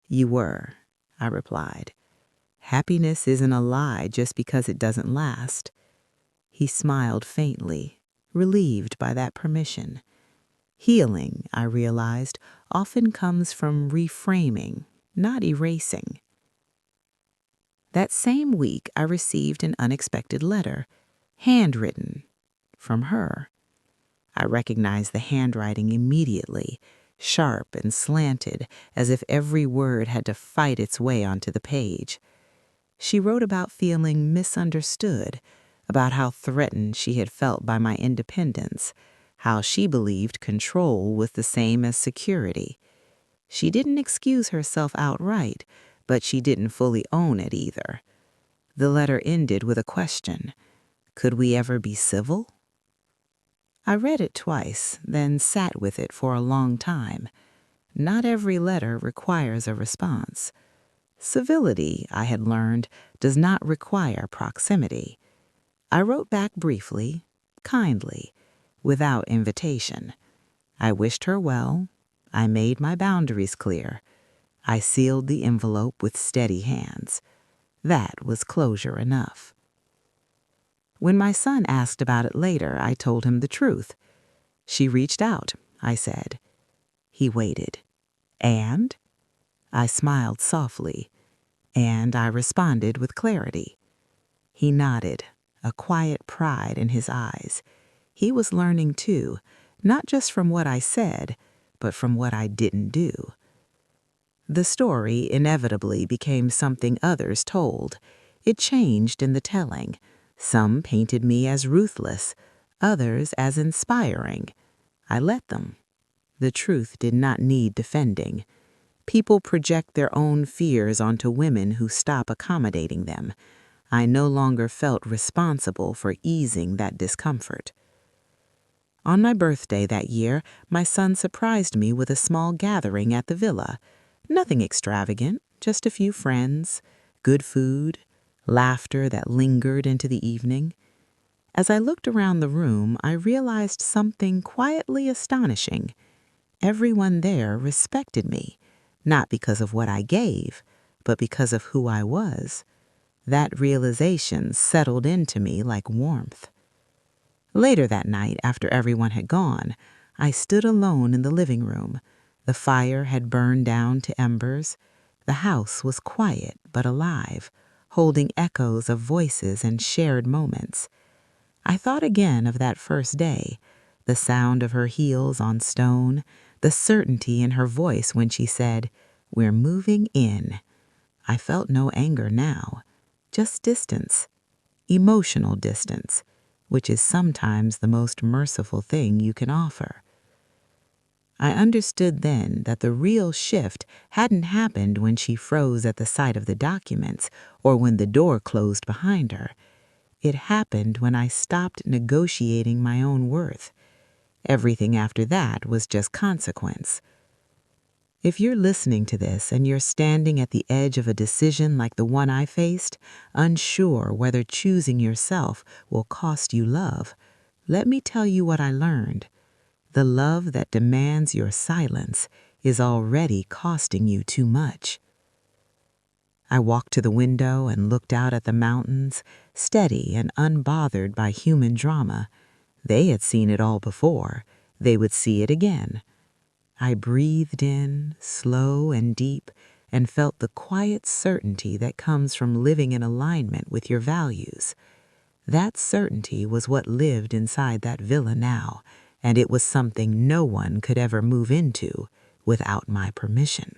Speaker 1: "You were," I replied. "Happiness isn't a lie just because it doesn't last." He smiled faintly, relieved by that permission. Healing, I realized, often comes from reframing, not erasing. That same week, I received an unexpected letter, handwritten, from her. I recognized the handwriting immediately, sharp and slanted, as if every word had to fight its way onto the page. She wrote about feeling misunderstood, about how threatened she had felt by my independence, how she believed control was the same as security. She didn't excuse herself outright, but she didn't fully own it either. The letter ended with a question. Could we ever be civil? I read it twice, then sat with it for a long time. Not every letter requires a response. Civility, I had learned, does not require proximity. I wrote back briefly, kindly, without invitation. I wished her well. I made my boundaries clear. I sealed the envelope with steady hands. That was closure enough. When my son asked about it later, I told him the truth. She reached out, I said. He waited. And? I smiled softly, and I responded with clarity. He nodded, a quiet pride in his eyes. He was learning too, not just from what I said, but from what I didn't do. The story inevitably became something others told. It changed in the telling. Some painted me as ruthless, others as inspiring. I let them. The truth did not need defending. People project their own fears onto women who stop accommodating them. I no longer felt responsible for easing that discomfort. On my birthday that year, my son surprised me with a small gathering at the villa. Nothing extravagant, just a few friends, good food, laughter that lingered into the evening. As I looked around the room, I realized something quietly astonishing. Everyone there respected me, not because of what I gave, but because of who I was. That realization settled into me like warmth. Later that night, after everyone had gone, I stood alone in the living room. The fire had burned down to embers. The house was quiet but alive, holding echoes of voices and shared moments. I thought again of that first day, the sound of her heels on stone, the certainty in her voice when she said, "We're moving in." I felt no anger now, just distance, emotional distance, which is sometimes the most merciful thing you can offer. I understood then that the real shift hadn't happened when she froze at the sight of the documents or when the door closed behind her. It happened when I stopped negotiating my own worth. Everything after that was just consequence. If you're listening to this and you're standing at the edge of a decision like the one I faced, unsure whether choosing yourself will cost you love, let me tell you what I learned. The love that demands your silence is already costing you too much. I walked to the window and looked out at the mountains, steady and unbothered by human drama. They had seen it all before. They would see it again. I breathed in, slow and deep, and felt the quiet certainty that comes from living in alignment with your values. That certainty was what lived inside that villa now, and it was something no one could ever move into without my permission.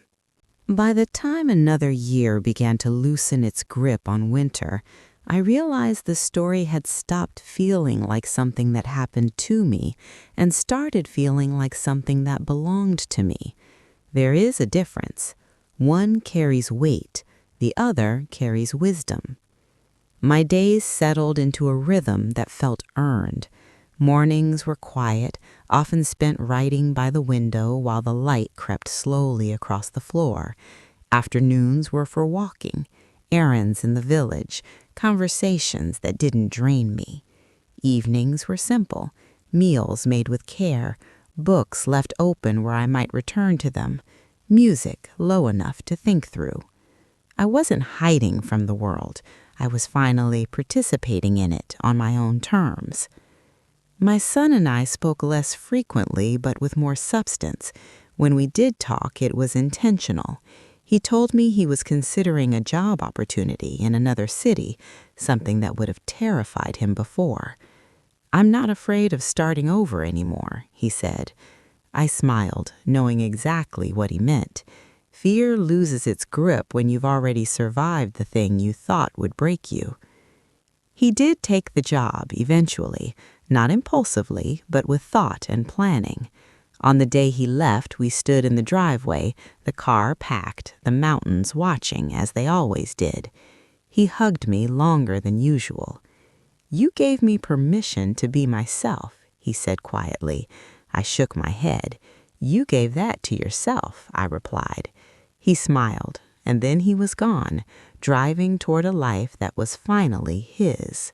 Speaker 1: By the time another year began to loosen its grip on winter, I realized the story had stopped feeling like something that happened to me and started feeling like something that belonged to me. There is a difference. One carries weight, the other carries wisdom. My days settled into a rhythm that felt earned. Mornings were quiet, often spent writing by the window while the light crept slowly across the floor. Afternoons were for walking, errands in the village, conversations that didn't drain me. Evenings were simple, meals made with care, books left open where I might return to them, music low enough to think through. I wasn't hiding from the world. I was finally participating in it on my own terms. My son and I spoke less frequently, but with more substance. When we did talk, it was intentional. He told me he was considering a job opportunity in another city, something that would have terrified him before. "I'm not afraid of starting over anymore," he said. I smiled, knowing exactly what he meant. Fear loses its grip when you've already survived the thing you thought would break you. He did take the job eventually, not impulsively, but with thought and planning. On the day he left, we stood in the driveway, the car packed, the mountains watching as they always did. He hugged me longer than usual. "You gave me permission to be myself," he said quietly. I shook my head. "You gave that to yourself," I replied. He smiled, and then he was gone, driving toward a life that was finally his.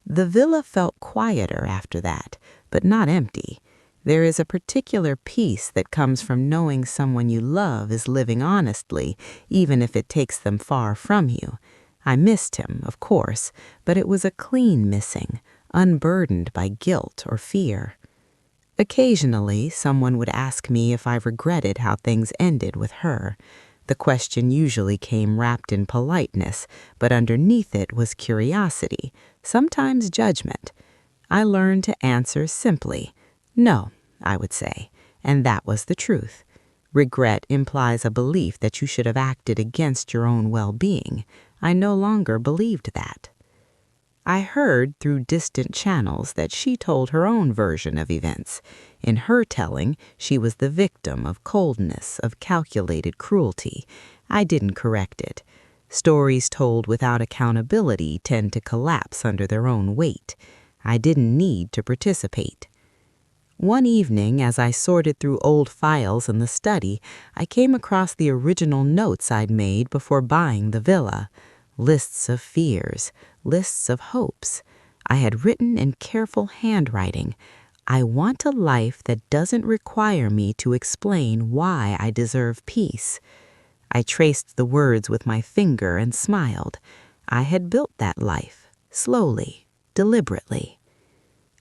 Speaker 1: The villa felt quieter after that, but not empty. There is a particular peace that comes from knowing someone you love is living honestly, even if it takes them far from you. I missed him, of course, but it was a clean missing, unburdened by guilt or fear. Occasionally, someone would ask me if I regretted how things ended with her. The question usually came wrapped in politeness, but underneath it was curiosity, sometimes judgment. I learned to answer simply, "No," I would say, and that was the truth. Regret implies a belief that you should have acted against your own well-being. I no longer believed that. I heard through distant channels that she told her own version of events. In her telling, she was the victim of coldness, of calculated cruelty. I didn't correct it. Stories told without accountability tend to collapse under their own weight. I didn't need to participate. One evening, as I sorted through old files in the study, I came across the original notes I'd made before buying the villa. Lists of fears, lists of hopes. I had written in careful handwriting, "I want a life that doesn't require me to explain why I deserve peace." I traced the words with my finger and smiled. I had built that life, slowly, deliberately.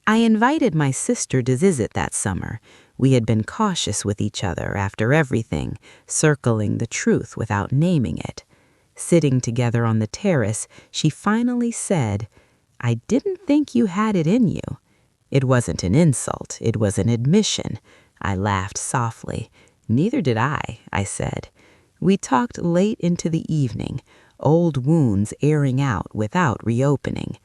Speaker 1: I invited my sister to visit that summer. We had been cautious with each other after everything, circling the truth without naming it. Sitting together on the terrace, she finally said, "I didn't think you had it in you." It wasn't an insult, it was an admission. I laughed softly. "Neither did I said. We talked late into the evening, old wounds airing out without reopening.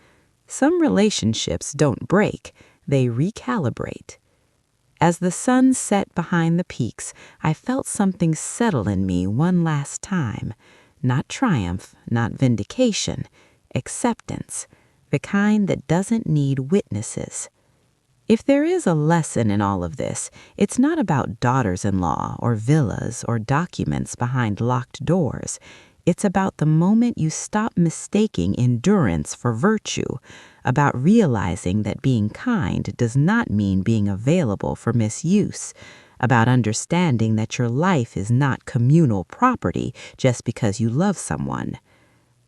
Speaker 1: Some relationships don't break, they recalibrate. As the sun set behind the peaks, I felt something settle in me one last time. Not triumph, not vindication, acceptance, the kind that doesn't need witnesses. If there is a lesson in all of this, it's not about daughters-in-law or villas or documents behind locked doors. It's about the moment you stop mistaking endurance for virtue, about realizing that being kind does not mean being available for misuse, about understanding that your life is not communal property just because you love someone.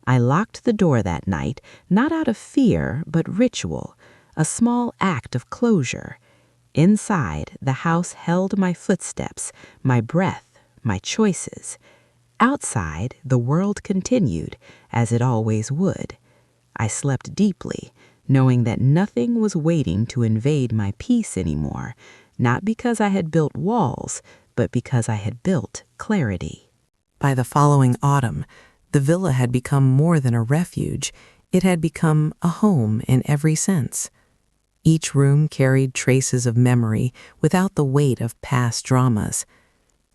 Speaker 1: I locked the door that night, not out of fear, but ritual, a small act of closure. Inside, the house held my footsteps, my breath, my choices. Outside, the world continued, as it always would. I slept deeply, knowing that nothing was waiting to invade my peace anymore, not because I had built walls, but because I had built clarity. By the following autumn, the villa had become more than a refuge. It had become a home in every sense. Each room carried traces of memory without the weight of past dramas.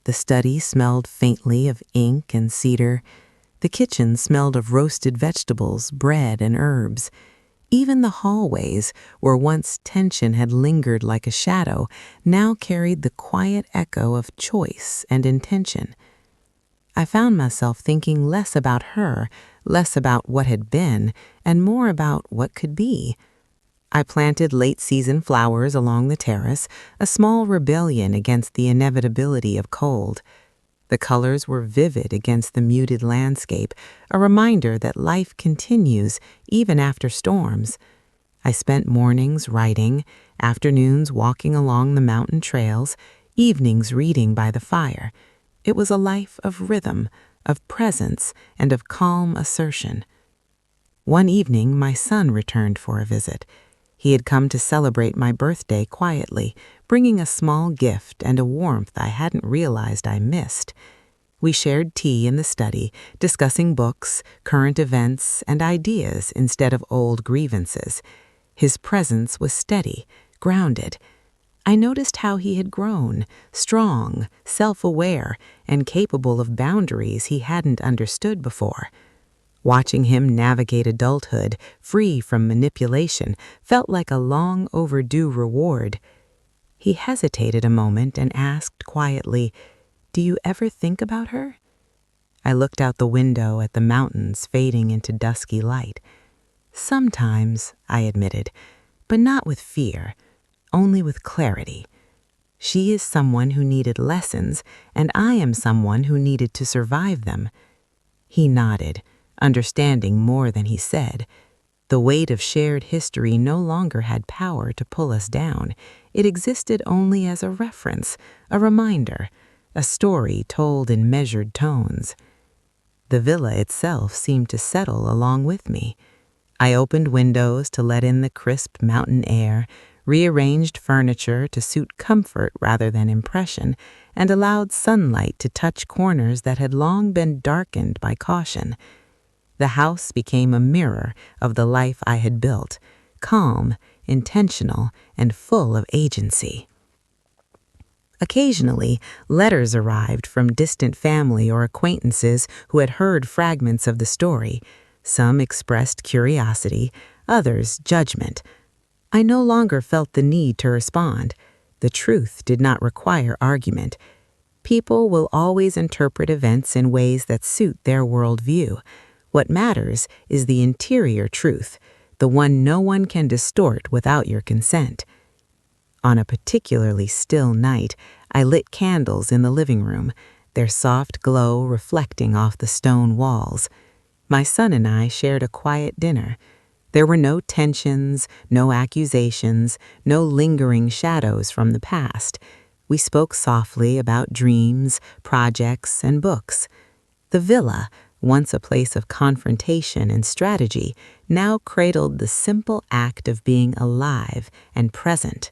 Speaker 1: The study smelled faintly of ink and cedar. The kitchen smelled of roasted vegetables, bread, and herbs. Even the hallways, where once tension had lingered like a shadow, now carried the quiet echo of choice and intention. I found myself thinking less about her, less about what had been and more about what could be. I planted late-season flowers along the terrace, a small rebellion against the inevitability of cold. The colors were vivid against the muted landscape, a reminder that life continues even after storms. I spent mornings writing, afternoons walking along the mountain trails, evenings reading by the fire. It was a life of rhythm, of presence, and of calm assertion. One evening, my son returned for a visit. He had come to celebrate my birthday quietly, bringing a small gift and a warmth I hadn't realized I missed. We shared tea in the study, discussing books, current events, and ideas instead of old grievances. His presence was steady, grounded. I noticed how he had grown, strong, self-aware, and capable of boundaries he hadn't understood before. Watching him navigate adulthood, free from manipulation, felt like a long overdue reward. He hesitated a moment and asked quietly, "Do you ever think about her?" I looked out the window at the mountains fading into dusky light. "Sometimes," I admitted, "but not with fear, only with clarity. She is someone who needed lessons, and I am someone who needed to survive them." He nodded, understanding more than he said. The weight of shared history no longer had power to pull us down. It existed only as a reference, a reminder, a story told in measured tones. The villa itself seemed to settle along with me. I opened windows to let in the crisp mountain air, rearranged furniture to suit comfort rather than impression, and allowed sunlight to touch corners that had long been darkened by caution. The house became a mirror of the life I had built, calm, intentional, and full of agency. Occasionally, letters arrived from distant family or acquaintances who had heard fragments of the story. Some expressed curiosity, others judgment. I no longer felt the need to respond. The truth did not require argument. People will always interpret events in ways that suit their worldview. What matters is the interior truth, the one no one can distort without your consent. On a particularly still night, I lit candles in the living room, their soft glow reflecting off the stone walls. My son and I shared a quiet dinner. There were no tensions, no accusations, no lingering shadows from the past. We spoke softly about dreams, projects, and books. The villa, once a place of confrontation and strategy, now cradled the simple act of being alive and present.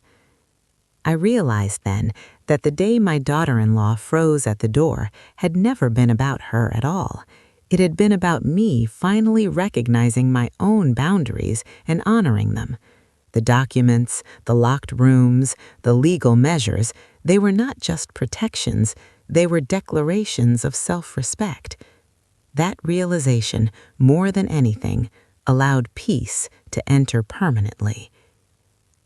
Speaker 1: I realized then that the day my daughter-in-law froze at the door had never been about her at all. It had been about me finally recognizing my own boundaries and honoring them. The documents, the locked rooms, the legal measures, they were not just protections, they were declarations of self-respect. That realization, more than anything, allowed peace to enter permanently.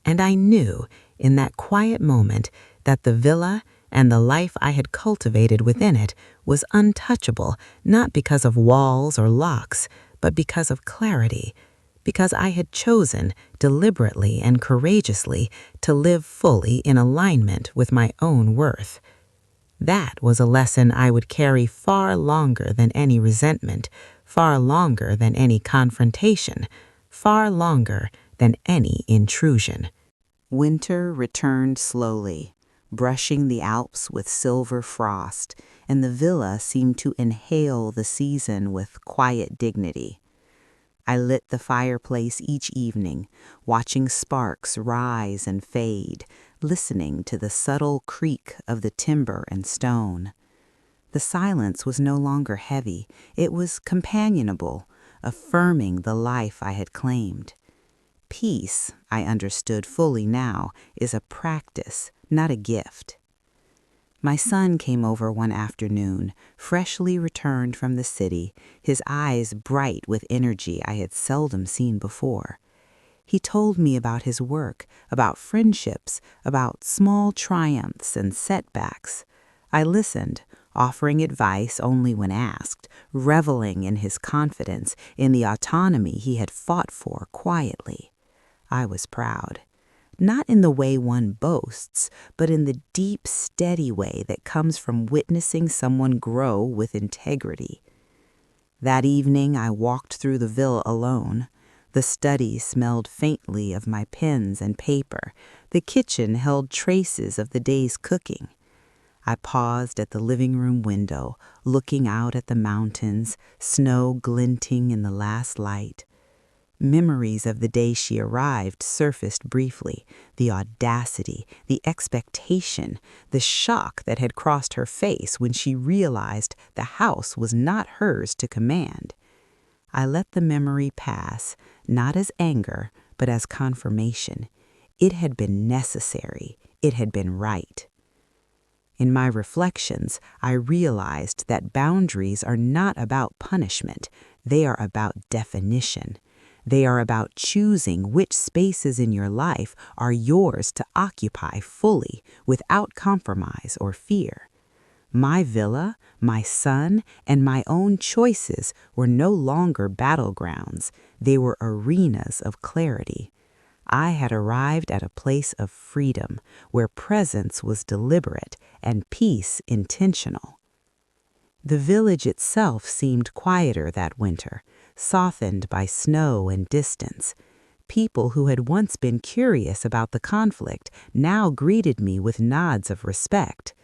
Speaker 1: And I knew, in that quiet moment, that the villa and the life I had cultivated within it was untouchable, not because of walls or locks, but because of clarity, because I had chosen, deliberately and courageously, to live fully in alignment with my own worth. That was a lesson I would carry far longer than any resentment, far longer than any confrontation, far longer than any intrusion. Winter returned slowly, brushing the Alps with silver frost, and the villa seemed to inhale the season with quiet dignity. I lit the fireplace each evening, watching sparks rise and fade, listening to the subtle creak of the timber and stone. The silence was no longer heavy, it was companionable, affirming the life I had claimed. Peace, I understood fully now, is a practice, not a gift. My son came over one afternoon, freshly returned from the city, his eyes bright with energy I had seldom seen before. He told me about his work, about friendships, about small triumphs and setbacks. I listened, offering advice only when asked, reveling in his confidence in the autonomy he had fought for quietly. I was proud. Not in the way one boasts, but in the deep, steady way that comes from witnessing someone grow with integrity. That evening I walked through the villa alone. The study smelled faintly of my pens and paper. The kitchen held traces of the day's cooking. I paused at the living room window, looking out at the mountains, snow glinting in the last light. Memories of the day she arrived surfaced briefly, the audacity, the expectation, the shock that had crossed her face when she realized the house was not hers to command. I let the memory pass, not as anger, but as confirmation. It had been necessary. It had been right. In my reflections, I realized that boundaries are not about punishment. They are about definition. They are about choosing which spaces in your life are yours to occupy fully without compromise or fear. My villa, my son, and my own choices were no longer battlegrounds. They were arenas of clarity. I had arrived at a place of freedom where presence was deliberate and peace intentional. The village itself seemed quieter that winter, softened by snow and distance. People who had once been curious about the conflict now greeted me with nods of respect.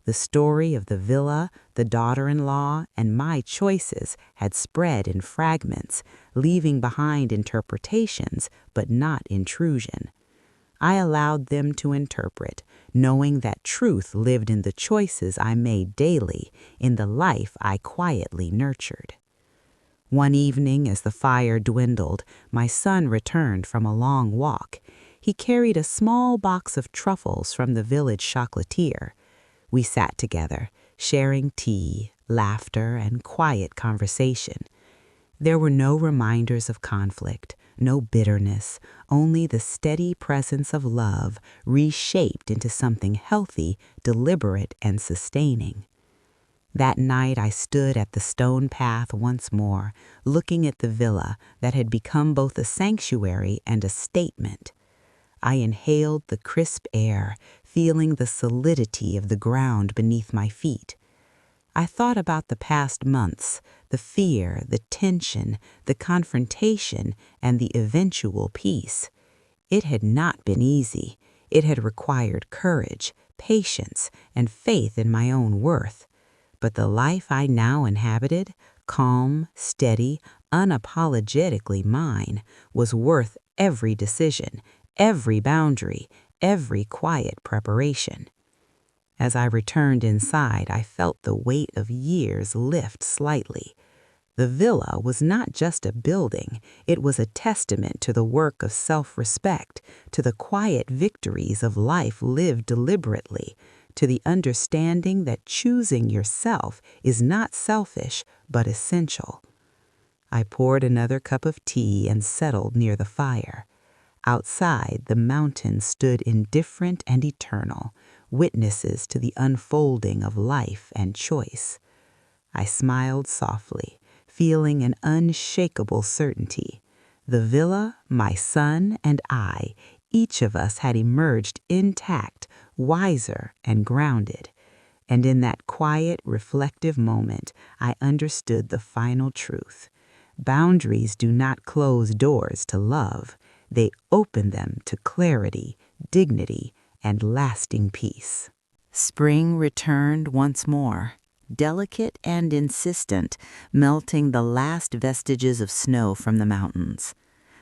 Speaker 1: The story of the villa, the daughter-in-law, and my choices had spread in fragments, leaving behind interpretations but not intrusion. I allowed them to interpret, knowing that truth lived in the choices I made daily, in the life I quietly nurtured. One evening, as the fire dwindled, my son returned from a long walk. He carried a small box of truffles from the village chocolatier. We sat together, sharing tea, laughter, and quiet conversation. There were no reminders of conflict, no bitterness, only the steady presence of love reshaped into something healthy, deliberate, and sustaining. That night I stood at the stone path once more, looking at the villa that had become both a sanctuary and a statement. I inhaled the crisp air, feeling the solidity of the ground beneath my feet. I thought about the past months, the fear, the tension, the confrontation, and the eventual peace. It had not been easy. It had required courage, patience, and faith in my own worth. But the life I now inhabited, calm, steady, unapologetically mine, was worth every decision, every boundary, every quiet preparation. As I returned inside, I felt the weight of years lift slightly. The villa was not just a building, it was a testament to the work of self-respect, to the quiet victories of life lived deliberately, to the understanding that choosing yourself is not selfish, but essential. I poured another cup of tea and settled near the fire. Outside, the mountains stood indifferent and eternal, witnesses to the unfolding of life and choice. I smiled softly, feeling an unshakable certainty. The villa, my son, and I, each of us had emerged intact, wiser, and grounded. And in that quiet, reflective moment, I understood the final truth. Boundaries do not close doors to love. They open them to clarity, dignity, and lasting peace. Spring returned once more, delicate and insistent, melting the last vestiges of snow from the mountains.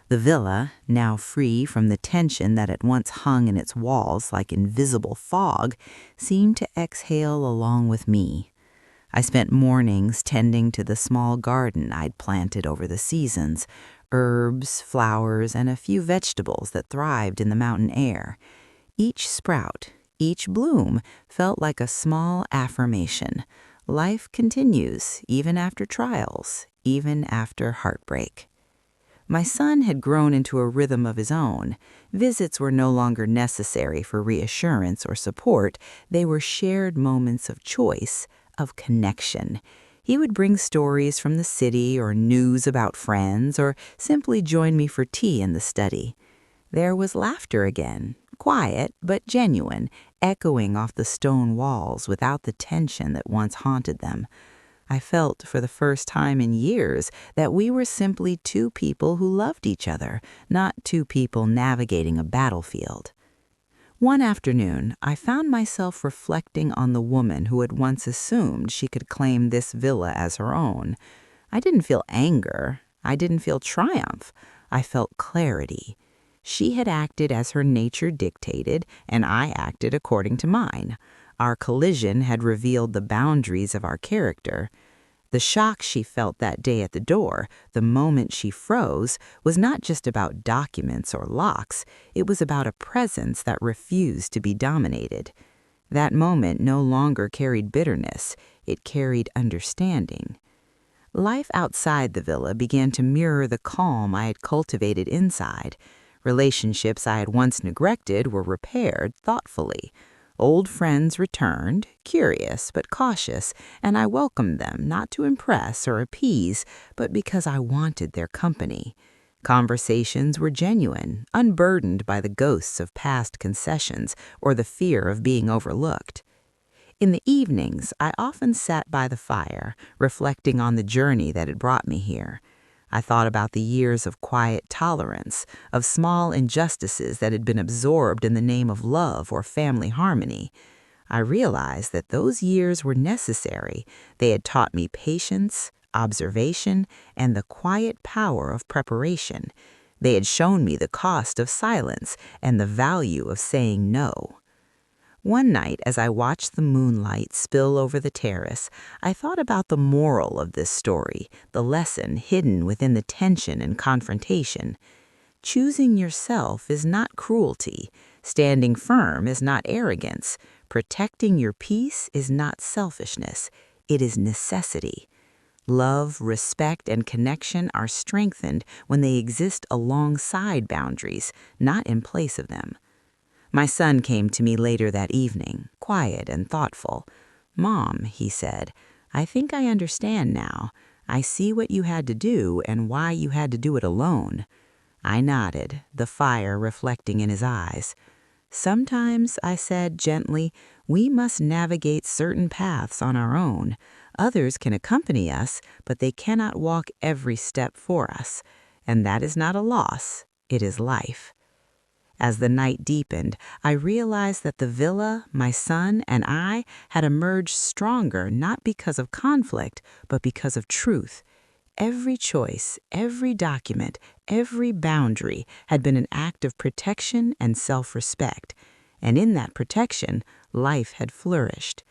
Speaker 1: The villa, now free from the tension that at once hung in its walls like invisible fog, seemed to exhale along with me. I spent mornings tending to the small garden I'd planted over the seasons, herbs, flowers, and a few vegetables that thrived in the mountain air. Each sprout, each bloom felt like a small affirmation. Life continues, even after trials, even after heartbreak. My son had grown into a rhythm of his own. Visits were no longer necessary for reassurance or support. They were shared moments of choice, of connection. He would bring stories from the city or news about friends or simply join me for tea in the study. There was laughter again, quiet but genuine, echoing off the stone walls without the tension that once haunted them. I felt for the first time in years that we were simply two people who loved each other, not two people navigating a battlefield. One afternoon, I found myself reflecting on the woman who had once assumed she could claim this villa as her own. I didn't feel anger. I didn't feel triumph. I felt clarity. She had acted as her nature dictated, and I acted according to mine. Our collision had revealed the boundaries of our character. The shock she felt that day at the door, the moment she froze, was not just about documents or locks. It was about a presence that refused to be dominated. That moment no longer carried bitterness. It carried understanding. Life outside the villa began to mirror the calm I had cultivated inside. Relationships I had once neglected were repaired thoughtfully. Old friends returned, curious but cautious, and I welcomed them not to impress or appease, but because I wanted their company. Conversations were genuine, unburdened by the ghosts of past concessions or the fear of being overlooked. In the evenings, I often sat by the fire, reflecting on the journey that had brought me here. I thought about the years of quiet tolerance, of small injustices that had been absorbed in the name of love or family harmony. I realized that those years were necessary. They had taught me patience, observation, and the quiet power of preparation. They had shown me the cost of silence and the value of saying no. One night, as I watched the moonlight spill over the terrace, I thought about the moral of this story, the lesson hidden within the tension and confrontation. Choosing yourself is not cruelty. Standing firm is not arrogance. Protecting your peace is not selfishness. It is necessity. Love, respect, and connection are strengthened when they exist alongside boundaries, not in place of them. My son came to me later that evening, quiet and thoughtful. "Mom," he said, "I think I understand now. I see what you had to do and why you had to do it alone." I nodded, the fire reflecting in his eyes. "Sometimes," I said gently, "we must navigate certain paths on our own. Others can accompany us, but they cannot walk every step for us. And that is not a loss, it is life." As the night deepened, I realized that the villa, my son, and I had emerged stronger not because of conflict, but because of truth. Every choice, every document, every boundary had been an act of protection and self-respect, and in that protection, life had flourished.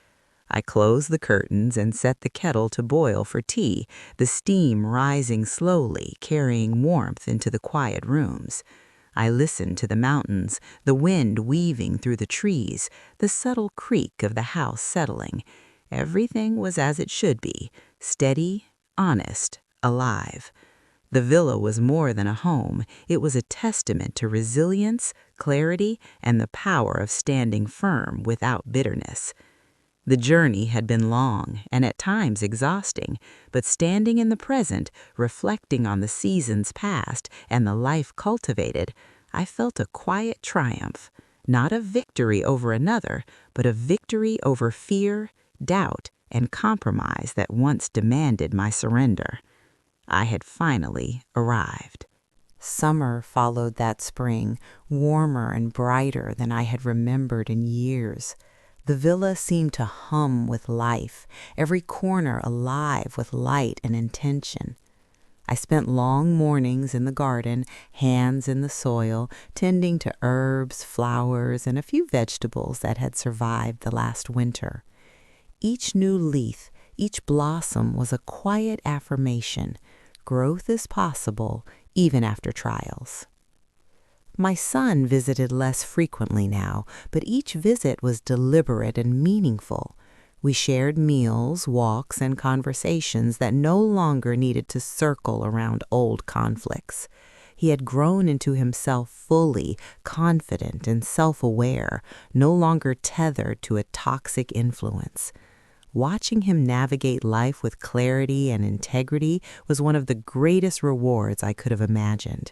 Speaker 1: I closed the curtains and set the kettle to boil for tea, the steam rising slowly, carrying warmth into the quiet rooms. I listened to the mountains, the wind weaving through the trees, the subtle creak of the house settling. Everything was as it should be, steady, honest, alive. The villa was more than a home. It was a testament to resilience, clarity, and the power of standing firm without bitterness. The journey had been long and at times exhausting, but standing in the present, reflecting on the seasons past and the life cultivated, I felt a quiet triumph, not of victory over another, but of victory over fear, doubt, and compromise that once demanded my surrender. I had finally arrived. Summer followed that spring, warmer and brighter than I had remembered in years. The villa seemed to hum with life, every corner alive with light and intention. I spent long mornings in the garden, hands in the soil, tending to herbs, flowers, and a few vegetables that had survived the last winter. Each new leaf, each blossom was a quiet affirmation. Growth is possible, even after trials. My son visited less frequently now, but each visit was deliberate and meaningful. We shared meals, walks, and conversations that no longer needed to circle around old conflicts. He had grown into himself fully, confident and self-aware, no longer tethered to a toxic influence. Watching him navigate life with clarity and integrity was one of the greatest rewards I could have imagined.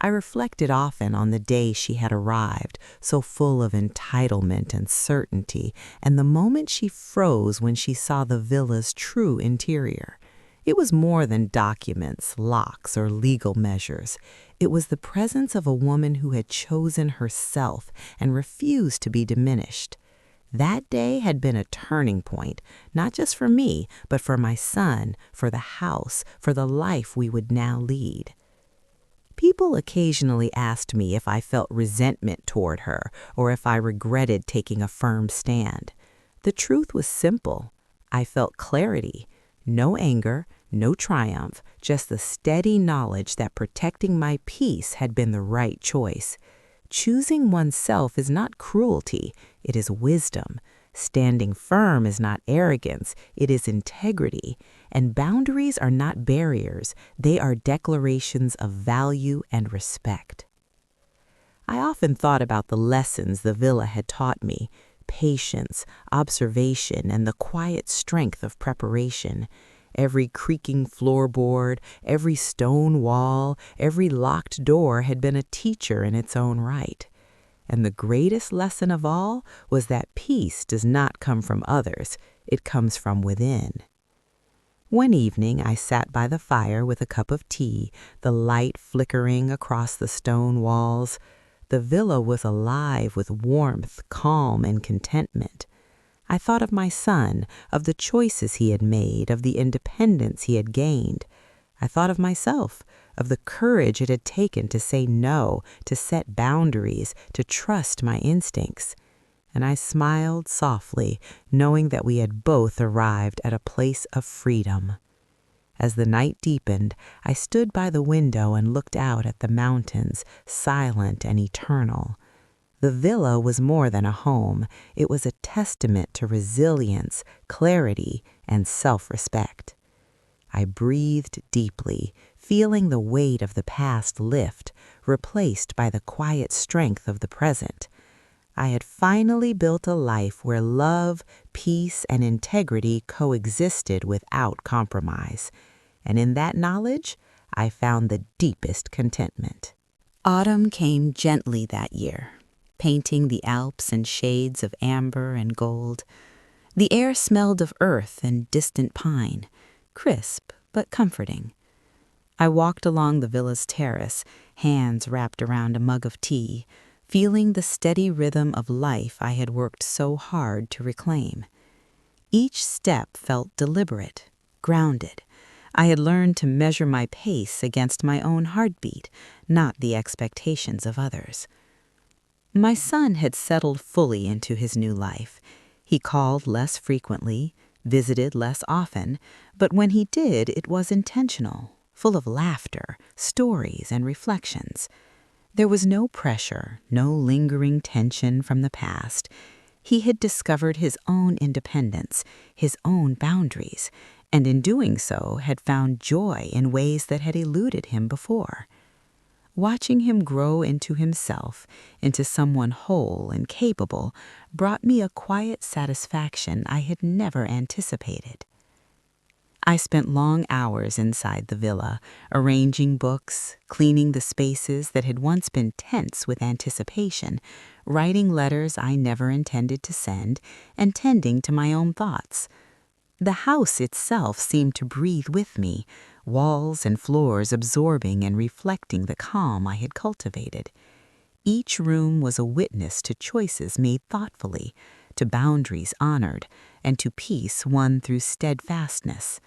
Speaker 1: I reflected often on the day she had arrived, so full of entitlement and certainty, and the moment she froze when she saw the villa's true interior. It was more than documents, locks, or legal measures. It was the presence of a woman who had chosen herself and refused to be diminished. That day had been a turning point, not just for me, but for my son, for the house, for the life we would now lead. People occasionally asked me if I felt resentment toward her or if I regretted taking a firm stand. The truth was simple. I felt clarity. No anger, no triumph, just the steady knowledge that protecting my peace had been the right choice. Choosing oneself is not cruelty, it is wisdom. Standing firm is not arrogance, it is integrity. And boundaries are not barriers, they are declarations of value and respect. I often thought about the lessons the villa had taught me: patience, observation, and the quiet strength of preparation. Every creaking floorboard, every stone wall, every locked door had been a teacher in its own right. And the greatest lesson of all was that peace does not come from others, it comes from within. One evening I sat by the fire with a cup of tea, the light flickering across the stone walls. The villa was alive with warmth, calm, and contentment. I thought of my son, of the choices he had made, of the independence he had gained. I thought of myself, of the courage it had taken to say no, to set boundaries, to trust my instincts. And I smiled softly, knowing that we had both arrived at a place of freedom. As the night deepened, I stood by the window and looked out at the mountains, silent and eternal. The villa was more than a home. It was a testament to resilience, clarity, and self-respect. I breathed deeply, feeling the weight of the past lift, replaced by the quiet strength of the present. I had finally built a life where love, peace, and integrity coexisted without compromise. And in that knowledge, I found the deepest contentment. Autumn came gently that year, painting the Alps in shades of amber and gold. The air smelled of earth and distant pine, crisp but comforting. I walked along the villa's terrace, hands wrapped around a mug of tea, feeling the steady rhythm of life I had worked so hard to reclaim. Each step felt deliberate, grounded. I had learned to measure my pace against my own heartbeat, not the expectations of others. My son had settled fully into his new life. He called less frequently, visited less often, but when he did, it was intentional, full of laughter, stories, and reflections. There was no pressure, no lingering tension from the past. He had discovered his own independence, his own boundaries, and in doing so had found joy in ways that had eluded him before. Watching him grow into himself, into someone whole and capable, brought me a quiet satisfaction I had never anticipated. I spent long hours inside the villa, arranging books, cleaning the spaces that had once been tense with anticipation, writing letters I never intended to send, and tending to my own thoughts. The house itself seemed to breathe with me, walls and floors absorbing and reflecting the calm I had cultivated. Each room was a witness to choices made thoughtfully, to boundaries honored, and to peace won through steadfastness.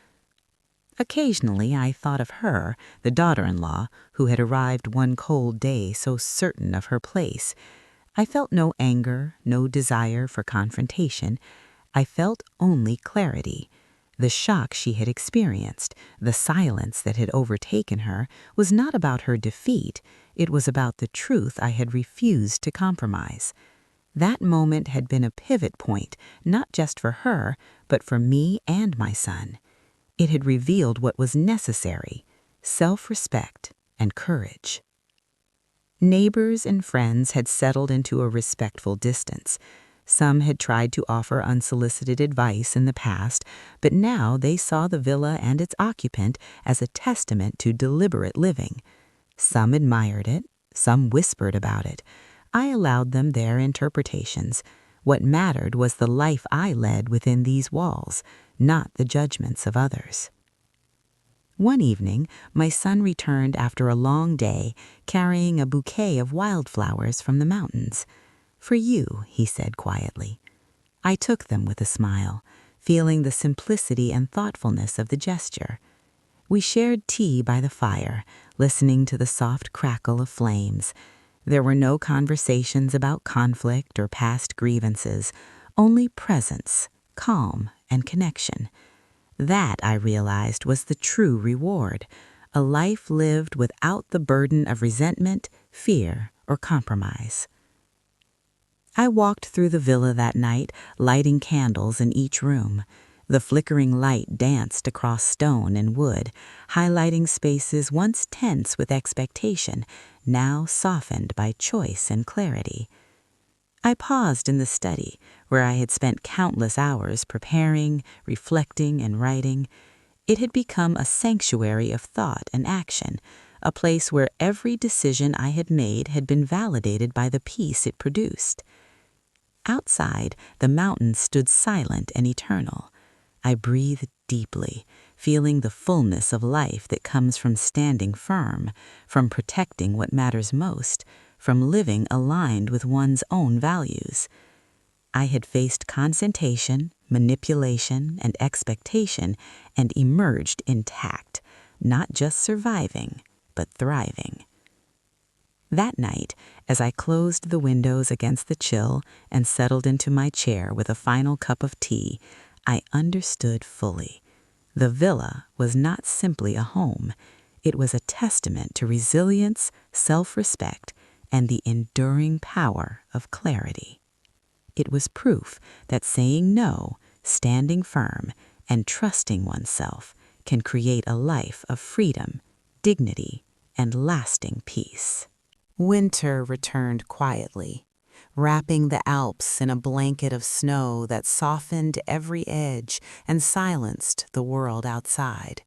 Speaker 1: Occasionally I thought of her, the daughter-in-law, who had arrived one cold day so certain of her place. I felt no anger, no desire for confrontation. I felt only clarity. The shock she had experienced, the silence that had overtaken her, was not about her defeat. It was about the truth I had refused to compromise. That moment had been a pivot point, not just for her, but for me and my son. It had revealed what was necessary: self-respect and courage. Neighbors and friends had settled into a respectful distance. Some had tried to offer unsolicited advice in the past, but now they saw the villa and its occupant as a testament to deliberate living. Some admired it, some whispered about it. I allowed them their interpretations. What mattered was the life I led within these walls, not the judgments of others. One evening, my son returned after a long day, carrying a bouquet of wildflowers from the mountains. "For you," he said quietly. I took them with a smile, feeling the simplicity and thoughtfulness of the gesture. We shared tea by the fire, listening to the soft crackle of flames. There were no conversations about conflict or past grievances, only presence, calm, and connection. That, I realized, was the true reward, a life lived without the burden of resentment, fear, or compromise. I walked through the villa that night, lighting candles in each room. The flickering light danced across stone and wood, highlighting spaces once tense with expectation, now softened by choice and clarity. I paused in the study, where I had spent countless hours preparing, reflecting, and writing. It had become a sanctuary of thought and action, a place where every decision I had made had been validated by the peace it produced. Outside, the mountains stood silent and eternal. I breathed deeply, feeling the fullness of life that comes from standing firm, from protecting what matters most, from living aligned with one's own values. I had faced confrontation, manipulation, and expectation, and emerged intact, not just surviving, but thriving. That night, as I closed the windows against the chill and settled into my chair with a final cup of tea, I understood fully. The villa was not simply a home. It was a testament to resilience, self-respect, and the enduring power of clarity. It was proof that saying no, standing firm, and trusting oneself can create a life of freedom, dignity, and lasting peace. Winter returned quietly, wrapping the Alps in a blanket of snow that softened every edge and silenced the world outside.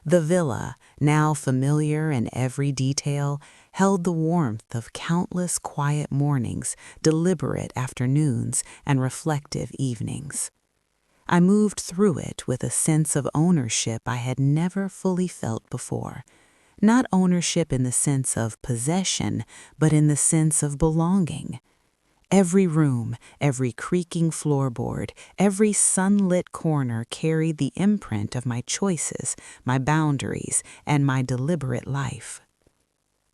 Speaker 1: The villa, now familiar in every detail, held the warmth of countless quiet mornings, deliberate afternoons, and reflective evenings. I moved through it with a sense of ownership I had never fully felt before. Not ownership in the sense of possession, but in the sense of belonging. Every room, every creaking floorboard, every sunlit corner carried the imprint of my choices, my boundaries, and my deliberate life.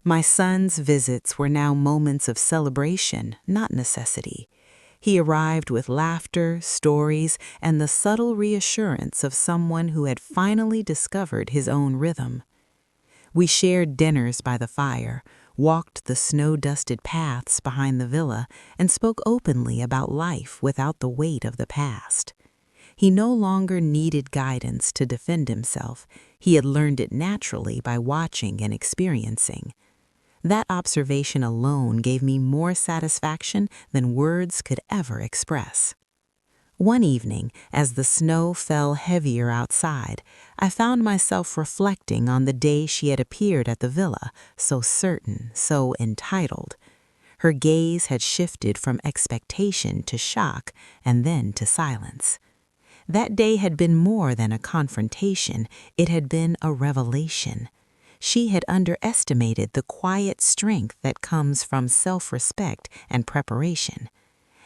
Speaker 1: My son's visits were now moments of celebration, not necessity. He arrived with laughter, stories, and the subtle reassurance of someone who had finally discovered his own rhythm. We shared dinners by the fire, walked the snow-dusted paths behind the villa, and spoke openly about life without the weight of the past. He no longer needed guidance to defend himself. He had learned it naturally by watching and experiencing. That observation alone gave me more satisfaction than words could ever express. One evening, as the snow fell heavier outside, I found myself reflecting on the day she had appeared at the villa, so certain, so entitled. Her gaze had shifted from expectation to shock and then to silence. That day had been more than a confrontation, it had been a revelation. She had underestimated the quiet strength that comes from self-respect and preparation.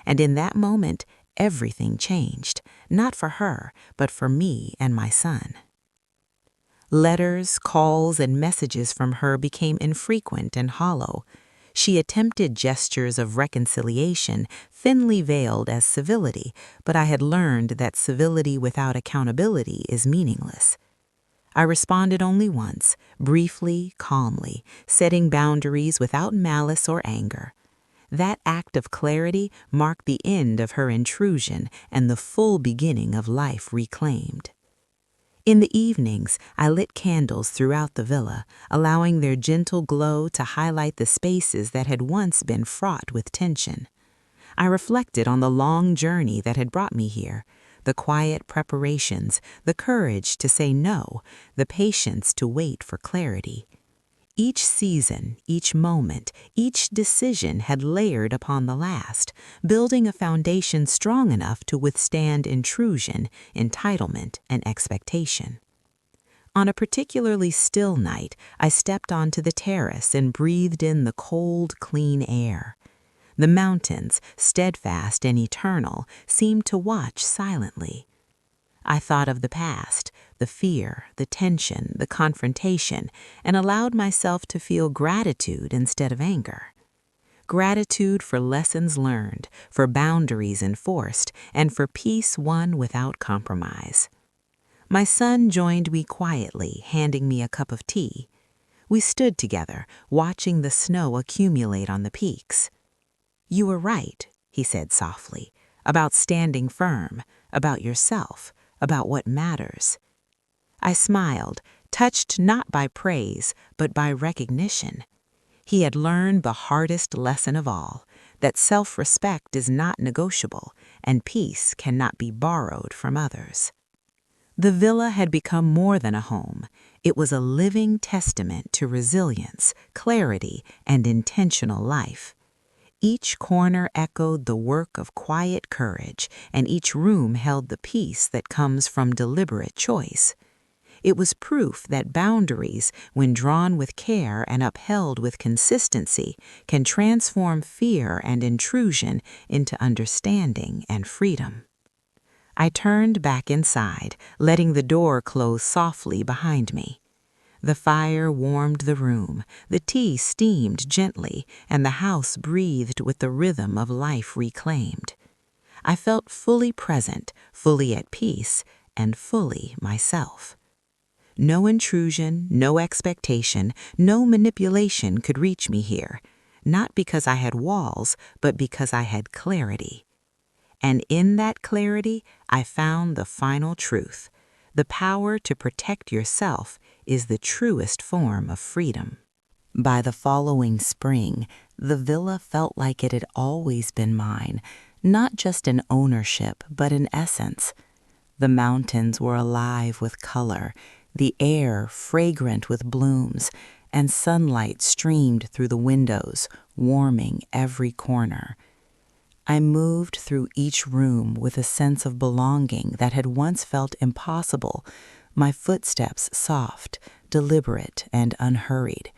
Speaker 1: And in that moment, everything changed, not for her, but for me and my son. Letters, calls, and messages from her became infrequent and hollow. She attempted gestures of reconciliation, thinly veiled as civility, but I had learned that civility without accountability is meaningless. I responded only once, briefly, calmly, setting boundaries without malice or anger. That act of clarity marked the end of her intrusion and the full beginning of life reclaimed. In the evenings, I lit candles throughout the villa, allowing their gentle glow to highlight the spaces that had once been fraught with tension. I reflected on the long journey that had brought me here, the quiet preparations, the courage to say no, the patience to wait for clarity. Each season, each moment, each decision had layered upon the last, building a foundation strong enough to withstand intrusion, entitlement, and expectation. On a particularly still night, I stepped onto the terrace and breathed in the cold, clean air. The mountains, steadfast and eternal, seemed to watch silently. I thought of the past, the fear, the tension, the confrontation, and allowed myself to feel gratitude instead of anger. Gratitude for lessons learned, for boundaries enforced, and for peace won without compromise. My son joined me quietly, handing me a cup of tea. We stood together, watching the snow accumulate on the peaks. "You were right," he said softly, "about standing firm, about yourself, about what matters." I smiled, touched not by praise, but by recognition. He had learned the hardest lesson of all, that self-respect is not negotiable, and peace cannot be borrowed from others. The villa had become more than a home. It was a living testament to resilience, clarity, and intentional life. Each corner echoed the work of quiet courage, and each room held the peace that comes from deliberate choice. It was proof that boundaries, when drawn with care and upheld with consistency, can transform fear and intrusion into understanding and freedom. I turned back inside, letting the door close softly behind me. The fire warmed the room, the tea steamed gently, and the house breathed with the rhythm of life reclaimed. I felt fully present, fully at peace, and fully myself. No intrusion, no expectation, no manipulation could reach me here, not because I had walls, but because I had clarity. And in that clarity, I found the final truth. The power to protect yourself is the truest form of freedom. By the following spring, the villa felt like it had always been mine, not just in ownership, but in essence. The mountains were alive with color, the air fragrant with blooms, and sunlight streamed through the windows, warming every corner. I moved through each room with a sense of belonging that had once felt impossible, my footsteps soft, deliberate, and unhurried.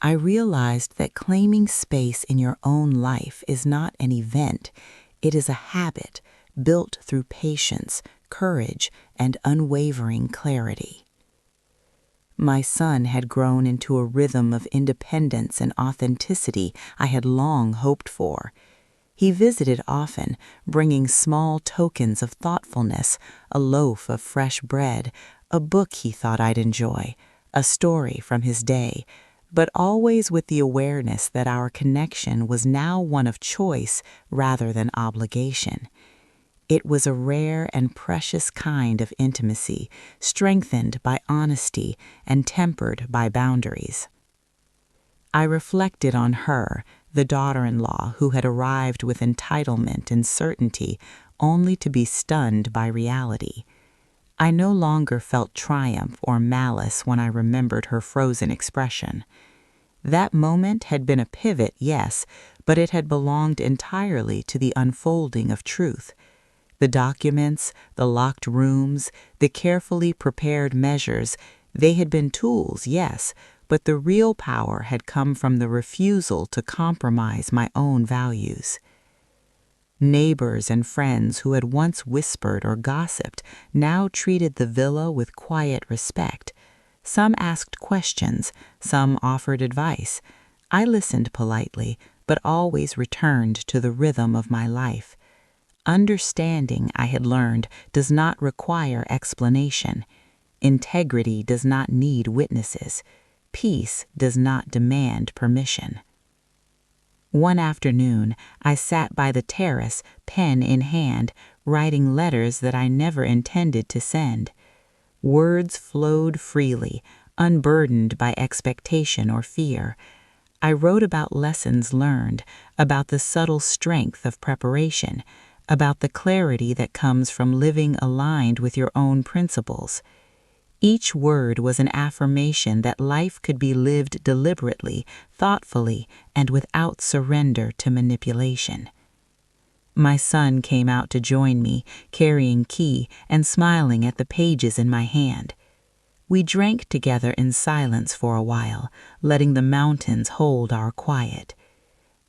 Speaker 1: I realized that claiming space in your own life is not an event, it is a habit built through patience, courage, and unwavering clarity. My son had grown into a rhythm of independence and authenticity I had long hoped for. He visited often, bringing small tokens of thoughtfulness, a loaf of fresh bread, a book he thought I'd enjoy, a story from his day, but always with the awareness that our connection was now one of choice rather than obligation. It was a rare and precious kind of intimacy, strengthened by honesty and tempered by boundaries. I reflected on her, the daughter-in-law who had arrived with entitlement and certainty, only to be stunned by reality. I no longer felt triumph or malice when I remembered her frozen expression. That moment had been a pivot, yes, but it had belonged entirely to the unfolding of truth. The documents, the locked rooms, the carefully prepared measures, they had been tools, yes, but the real power had come from the refusal to compromise my own values. Neighbors and friends who had once whispered or gossiped now treated the villa with quiet respect. Some asked questions, some offered advice. I listened politely, but always returned to the rhythm of my life. Understanding, I had learned, does not require explanation. Integrity does not need witnesses. Peace does not demand permission. One afternoon, I sat by the terrace, pen in hand, writing letters that I never intended to send. Words flowed freely, unburdened by expectation or fear. I wrote about lessons learned, about the subtle strength of preparation, about the clarity that comes from living aligned with your own principles. Each word was an affirmation that life could be lived deliberately, thoughtfully, and without surrender to manipulation. My son came out to join me, carrying key and smiling at the pages in my hand. We drank together in silence for a while, letting the mountains hold our quiet.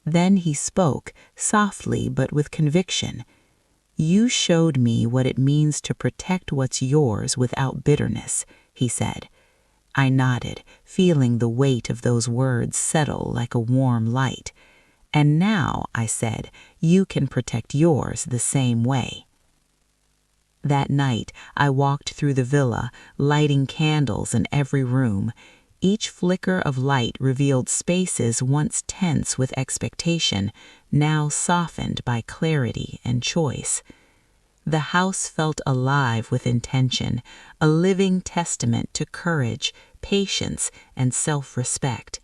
Speaker 1: Then he spoke, softly but with conviction. "You showed me what it means to protect what's yours without bitterness," he said. I nodded, feeling the weight of those words settle like a warm light. "And now," I said, "you can protect yours the same way." That night, I walked through the villa, lighting candles in every room. Each flicker of light revealed spaces once tense with expectation, now softened by clarity and choice. The house felt alive with intention, a living testament to courage, patience, and self-respect.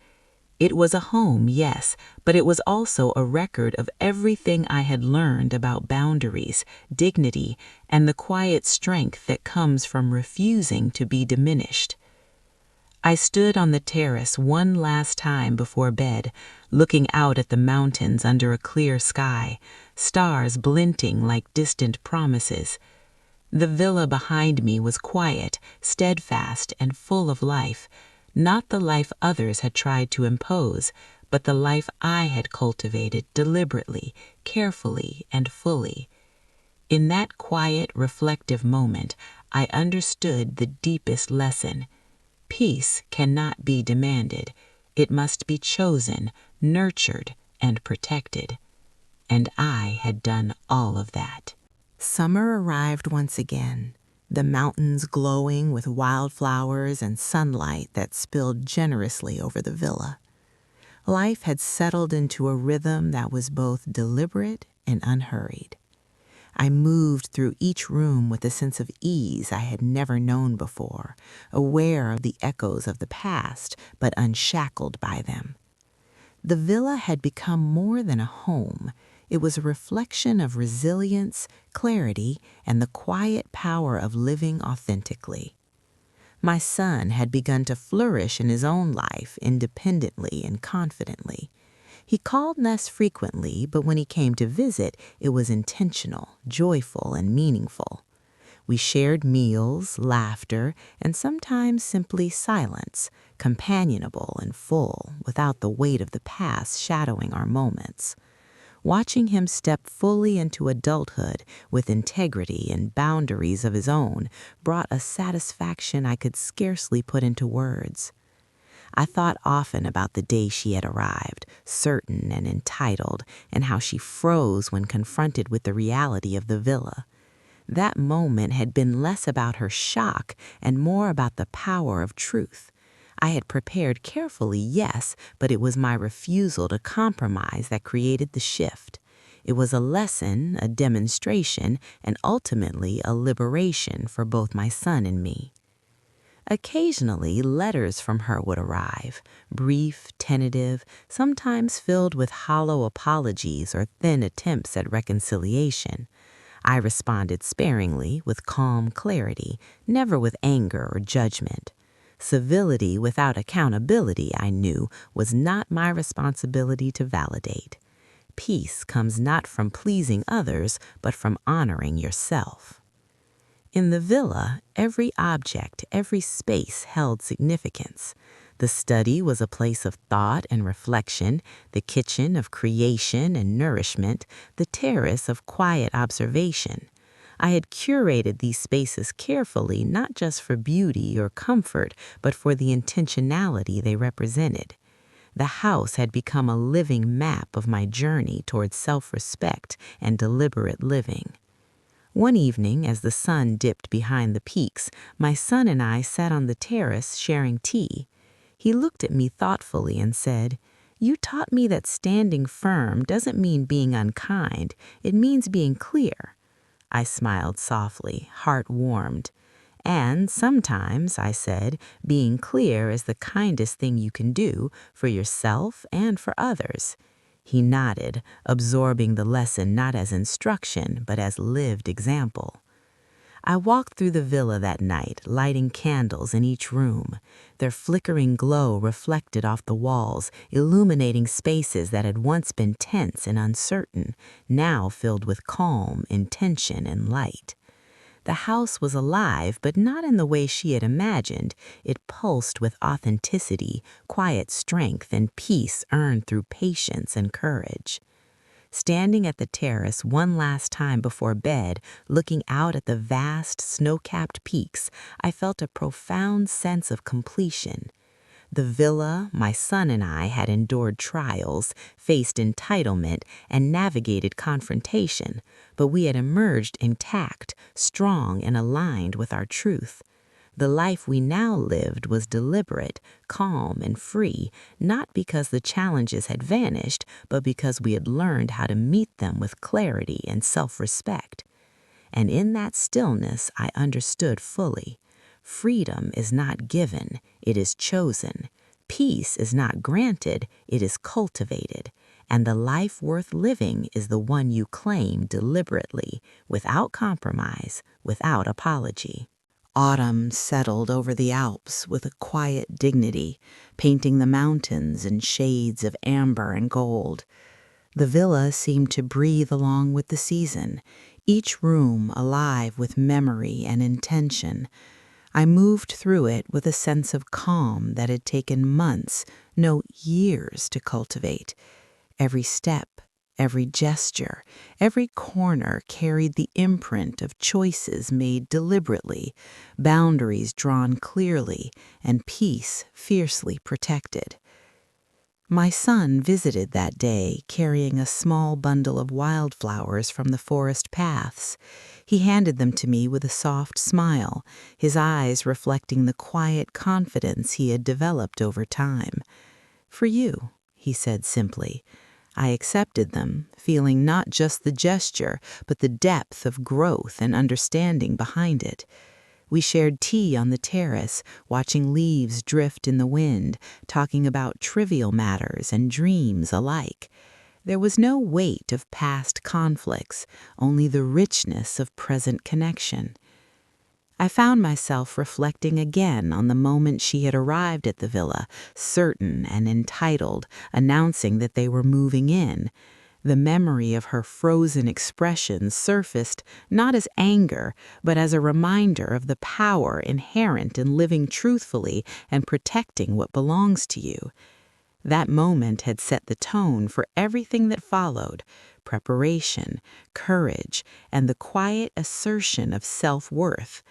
Speaker 1: It was a home, yes, but it was also a record of everything I had learned about boundaries, dignity, and the quiet strength that comes from refusing to be diminished. I stood on the terrace one last time before bed, looking out at the mountains under a clear sky, stars glinting like distant promises. The villa behind me was quiet, steadfast, and full of life, not the life others had tried to impose, but the life I had cultivated deliberately, carefully, and fully. In that quiet, reflective moment, I understood the deepest lesson. Peace cannot be demanded. It must be chosen, nurtured, and protected. And I had done all of that. Summer arrived once again, the mountains glowing with wildflowers and sunlight that spilled generously over the villa. Life had settled into a rhythm that was both deliberate and unhurried. I moved through each room with a sense of ease I had never known before, aware of the echoes of the past, but unshackled by them. The villa had become more than a home. It was a reflection of resilience, clarity, and the quiet power of living authentically. My son had begun to flourish in his own life independently and confidently. He called less frequently, but when he came to visit, it was intentional, joyful, and meaningful. We shared meals, laughter, and sometimes simply silence, companionable and full, without the weight of the past shadowing our moments. Watching him step fully into adulthood with integrity and boundaries of his own brought a satisfaction I could scarcely put into words. I thought often about the day she had arrived, certain and entitled, and how she froze when confronted with the reality of the villa. That moment had been less about her shock and more about the power of truth. I had prepared carefully, yes, but it was my refusal to compromise that created the shift. It was a lesson, a demonstration, and ultimately a liberation for both my son and me. Occasionally, letters from her would arrive, brief, tentative, sometimes filled with hollow apologies or thin attempts at reconciliation. I responded sparingly, with calm clarity, never with anger or judgment. Civility without accountability, I knew, was not my responsibility to validate. Peace comes not from pleasing others, but from honoring yourself. In the villa, every object, every space held significance. The study was a place of thought and reflection, the kitchen of creation and nourishment, the terrace of quiet observation. I had curated these spaces carefully, not just for beauty or comfort, but for the intentionality they represented. The house had become a living map of my journey towards self-respect and deliberate living. One evening, as the sun dipped behind the peaks, my son and I sat on the terrace sharing tea. He looked at me thoughtfully and said, "You taught me that standing firm doesn't mean being unkind, it means being clear." I smiled softly, heart warmed. And sometimes, I said, being clear is the kindest thing you can do for yourself and for others. He nodded, absorbing the lesson not as instruction, but as lived example. I walked through the villa that night, lighting candles in each room. Their flickering glow reflected off the walls, illuminating spaces that had once been tense and uncertain, now filled with calm, intention, and light. The house was alive, but not in the way she had imagined. It pulsed with authenticity, quiet strength, and peace earned through patience and courage. Standing at the terrace one last time before bed, looking out at the vast, snow-capped peaks, I felt a profound sense of completion. The villa, my son and I had endured trials, faced entitlement, and navigated confrontation, but we had emerged intact, strong, and aligned with our truth. The life we now lived was deliberate, calm, and free, not because the challenges had vanished, but because we had learned how to meet them with clarity and self-respect. And in that stillness, I understood fully. Freedom is not given, it is chosen. Peace is not granted, it is cultivated. And the life worth living is the one you claim deliberately, without compromise, without apology. Autumn settled over the Alps with a quiet dignity, painting the mountains in shades of amber and gold. The villa seemed to breathe along with the season, each room alive with memory and intention. I moved through it with a sense of calm that had taken months, no years, to cultivate. Every step, every gesture, every corner carried the imprint of choices made deliberately, boundaries drawn clearly, and peace fiercely protected. My son visited that day carrying a small bundle of wildflowers from the forest paths. He handed them to me with a soft smile, his eyes reflecting the quiet confidence he had developed over time. "For you," he said simply. I accepted them, feeling not just the gesture, but the depth of growth and understanding behind it. We shared tea on the terrace, watching leaves drift in the wind, talking about trivial matters and dreams alike. There was no weight of past conflicts, only the richness of present connection. I found myself reflecting again on the moment she had arrived at the villa, certain and entitled, announcing that they were moving in. The memory of her frozen expression surfaced not as anger, but as a reminder of the power inherent in living truthfully and protecting what belongs to you. That moment had set the tone for everything that followed: preparation, courage, and the quiet assertion of self-worth.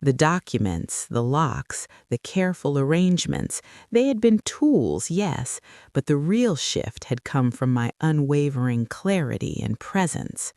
Speaker 1: The documents, the locks, the careful arrangements, they had been tools, yes, but the real shift had come from my unwavering clarity and presence.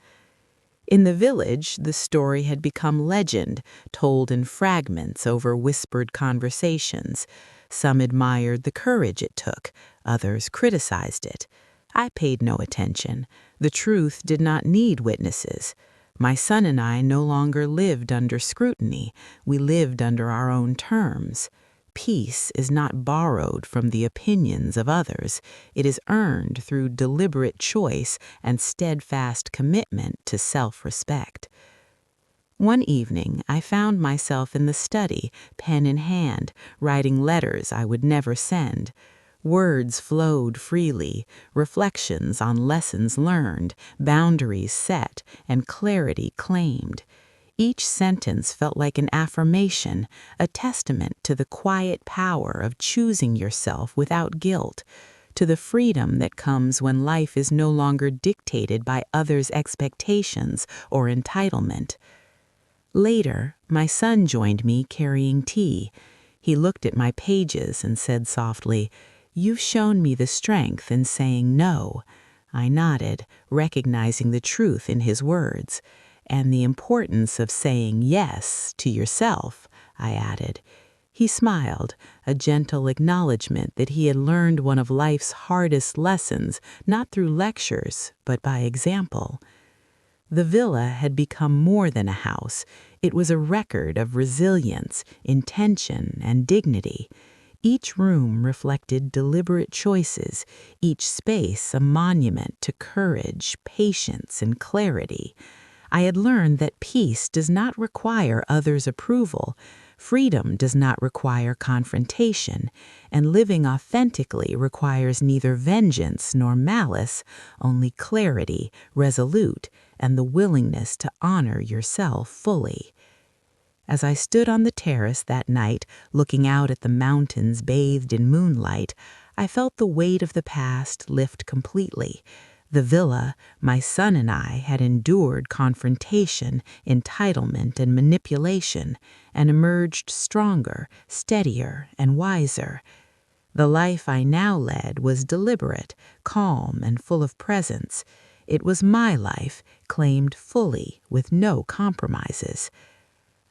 Speaker 1: In the village, the story had become legend, told in fragments over whispered conversations. Some admired the courage it took, others criticized it. I paid no attention. The truth did not need witnesses. My son and I no longer lived under scrutiny. We lived under our own terms. Peace is not borrowed from the opinions of others. It is earned through deliberate choice and steadfast commitment to self-respect. One evening, I found myself in the study, pen in hand, writing letters I would never send. Words flowed freely, reflections on lessons learned, boundaries set, and clarity claimed. Each sentence felt like an affirmation, a testament to the quiet power of choosing yourself without guilt, to the freedom that comes when life is no longer dictated by others' expectations or entitlement. Later, my son joined me carrying tea. He looked at my pages and said softly, "You've shown me the strength in saying no." I nodded, recognizing the truth in his words. "And the importance of saying yes to yourself," I added. He smiled, a gentle acknowledgement that he had learned one of life's hardest lessons, not through lectures, but by example. The villa had become more than a house. It was a record of resilience, intention, and dignity. Each room reflected deliberate choices, each space a monument to courage, patience, and clarity. I had learned that peace does not require others' approval, freedom does not require confrontation, and living authentically requires neither vengeance nor malice, only clarity, resolute, and the willingness to honor yourself fully. As I stood on the terrace that night, looking out at the mountains bathed in moonlight, I felt the weight of the past lift completely. The villa, my son and I had endured confrontation, entitlement, and manipulation, and emerged stronger, steadier, and wiser. The life I now led was deliberate, calm, and full of presence. It was my life, claimed fully, with no compromises.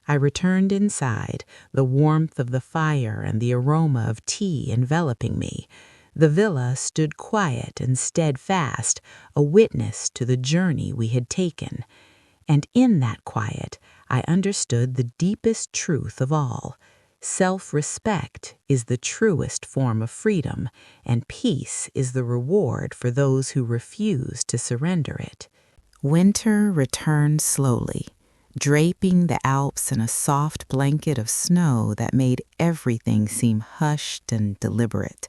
Speaker 1: I returned inside, the warmth of the fire and the aroma of tea enveloping me. The villa stood quiet and steadfast, a witness to the journey we had taken. And in that quiet, I understood the deepest truth of all. Self-respect is the truest form of freedom, and peace is the reward for those who refuse to surrender it. Winter returned slowly, draping the Alps in a soft blanket of snow that made everything seem hushed and deliberate.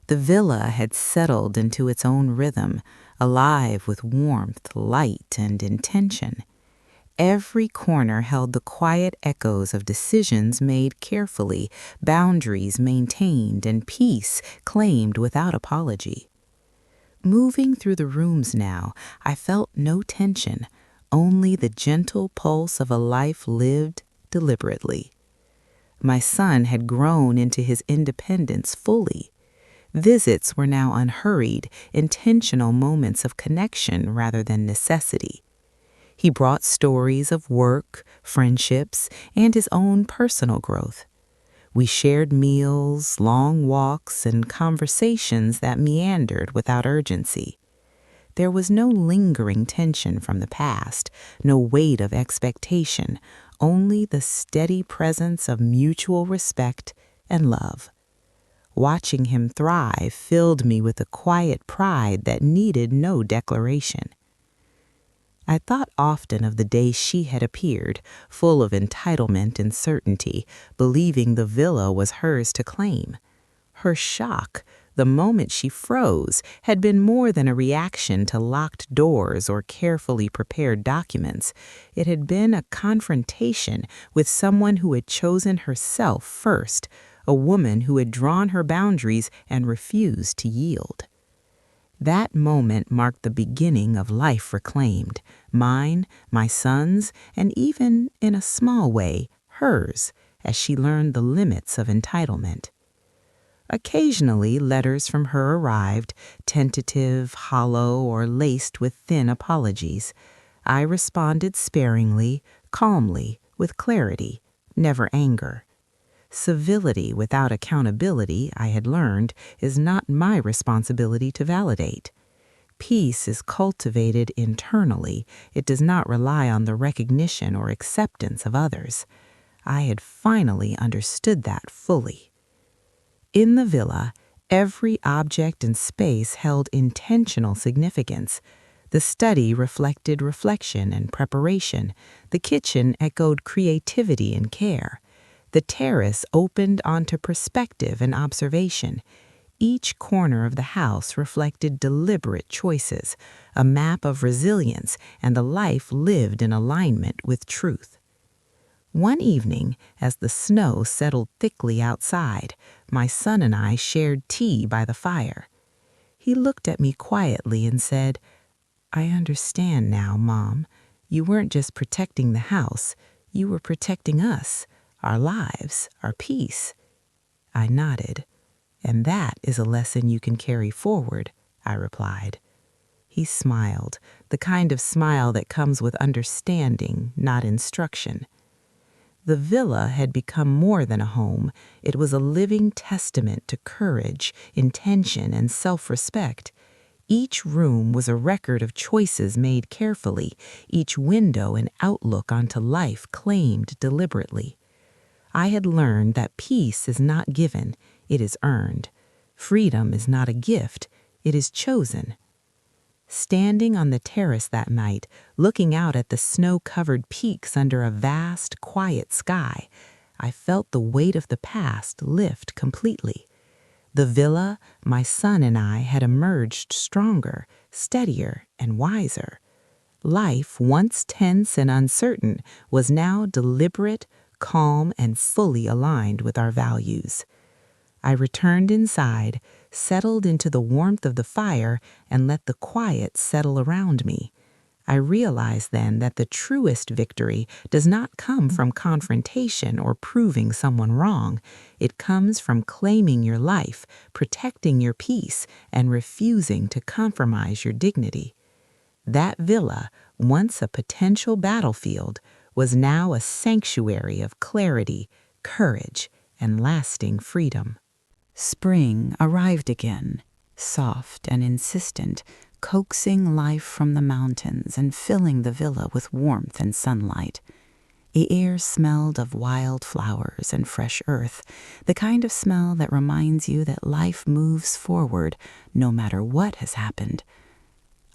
Speaker 1: The villa had settled into its own rhythm, alive with warmth, light, and intention. Every corner held the quiet echoes of decisions made carefully, boundaries maintained, and peace claimed without apology. Moving through the rooms now, I felt no tension, only the gentle pulse of a life lived deliberately. My son had grown into his independence fully. Visits were now unhurried, intentional moments of connection rather than necessity. He brought stories of work, friendships, and his own personal growth. We shared meals, long walks, and conversations that meandered without urgency. There was no lingering tension from the past, no weight of expectation, only the steady presence of mutual respect and love. Watching him thrive filled me with a quiet pride that needed no declaration. I thought often of the day she had appeared, full of entitlement and certainty, believing the villa was hers to claim. Her shock, the moment she froze, had been more than a reaction to locked doors or carefully prepared documents. It had been a confrontation with someone who had chosen herself first, a woman who had drawn her boundaries and refused to yield. That moment marked the beginning of life reclaimed, mine, my son's, and even, in a small way, hers, as she learned the limits of entitlement. Occasionally, letters from her arrived, tentative, hollow, or laced with thin apologies. I responded sparingly, calmly, with clarity, never anger. Civility without accountability, I had learned, is not my responsibility to validate. Peace is cultivated internally. It does not rely on the recognition or acceptance of others. I had finally understood that fully. In the villa, every object and space held intentional significance. The study reflected reflection and preparation. The kitchen echoed creativity and care. The terrace opened onto perspective and observation. Each corner of the house reflected deliberate choices, a map of resilience, and a life lived in alignment with truth. One evening, as the snow settled thickly outside, my son and I shared tea by the fire. He looked at me quietly and said, "I understand now, Mom. You weren't just protecting the house, you were protecting us, our lives, our peace." I nodded. "And that is a lesson you can carry forward," I replied. He smiled, the kind of smile that comes with understanding, not instruction. The villa had become more than a home. It was a living testament to courage, intention, and self-respect. Each room was a record of choices made carefully, each window an outlook onto life claimed deliberately. I had learned that peace is not given, it is earned. Freedom is not a gift, it is chosen. Standing on the terrace that night, looking out at the snow-covered peaks under a vast, quiet sky, I felt the weight of the past lift completely. The villa, my son and I had emerged stronger, steadier, and wiser. Life, once tense and uncertain, was now deliberate, calm, and fully aligned with our values. I returned inside, settled into the warmth of the fire, and let the quiet settle around me. I realized then that the truest victory does not come from confrontation or proving someone wrong. It comes from claiming your life, protecting your peace, and refusing to compromise your dignity. That villa, once a potential battlefield, was now a sanctuary of clarity, courage, and lasting freedom. Spring arrived again, soft and insistent, coaxing life from the mountains and filling the villa with warmth and sunlight. The air smelled of wild flowers and fresh earth, the kind of smell that reminds you that life moves forward no matter what has happened.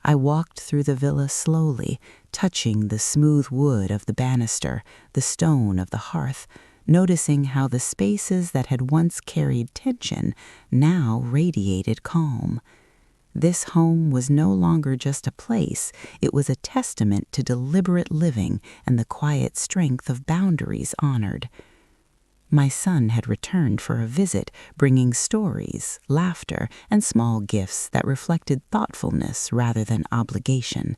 Speaker 1: I walked through the villa slowly, touching the smooth wood of the banister, the stone of the hearth, noticing how the spaces that had once carried tension now radiated calm. This home was no longer just a place, it was a testament to deliberate living and the quiet strength of boundaries honored. My son had returned for a visit, bringing stories, laughter, and small gifts that reflected thoughtfulness rather than obligation.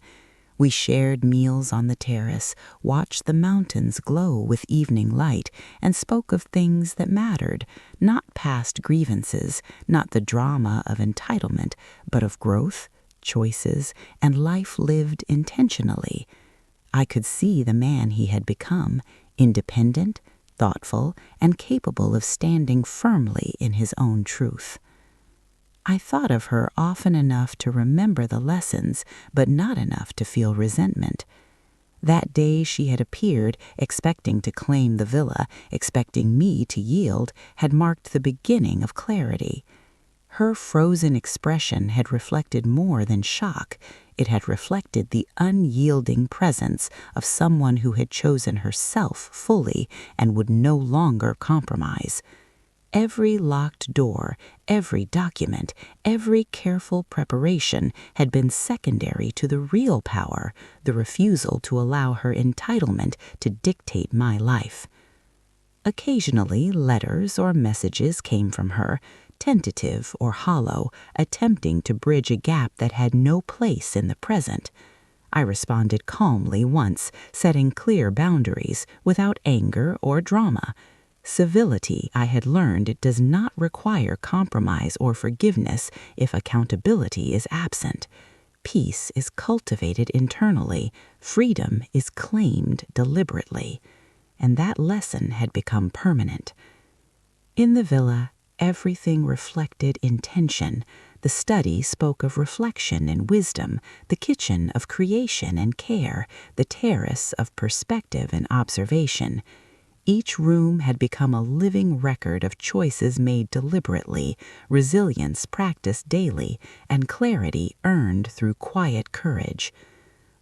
Speaker 1: We shared meals on the terrace, watched the mountains glow with evening light, and spoke of things that mattered, not past grievances, not the drama of entitlement, but of growth, choices, and life lived intentionally. I could see the man he had become, independent, thoughtful, and capable of standing firmly in his own truth. I thought of her often enough to remember the lessons, but not enough to feel resentment. That day she had appeared, expecting to claim the villa, expecting me to yield, had marked the beginning of clarity. Her frozen expression had reflected more than shock. It had reflected the unyielding presence of someone who had chosen herself fully and would no longer compromise. Every locked door, every document, every careful preparation had been secondary to the real power, the refusal to allow her entitlement to dictate my life. Occasionally, letters or messages came from her, tentative or hollow, attempting to bridge a gap that had no place in the present. I responded calmly once, setting clear boundaries, without anger or drama. Civility, I had learned, does not require compromise or forgiveness if accountability is absent. Peace is cultivated internally, freedom is claimed deliberately, and that lesson had become permanent. In the villa, everything reflected intention. The study spoke of reflection and wisdom, the kitchen of creation and care, the terrace of perspective and observation. Each room had become a living record of choices made deliberately, resilience practiced daily, and clarity earned through quiet courage.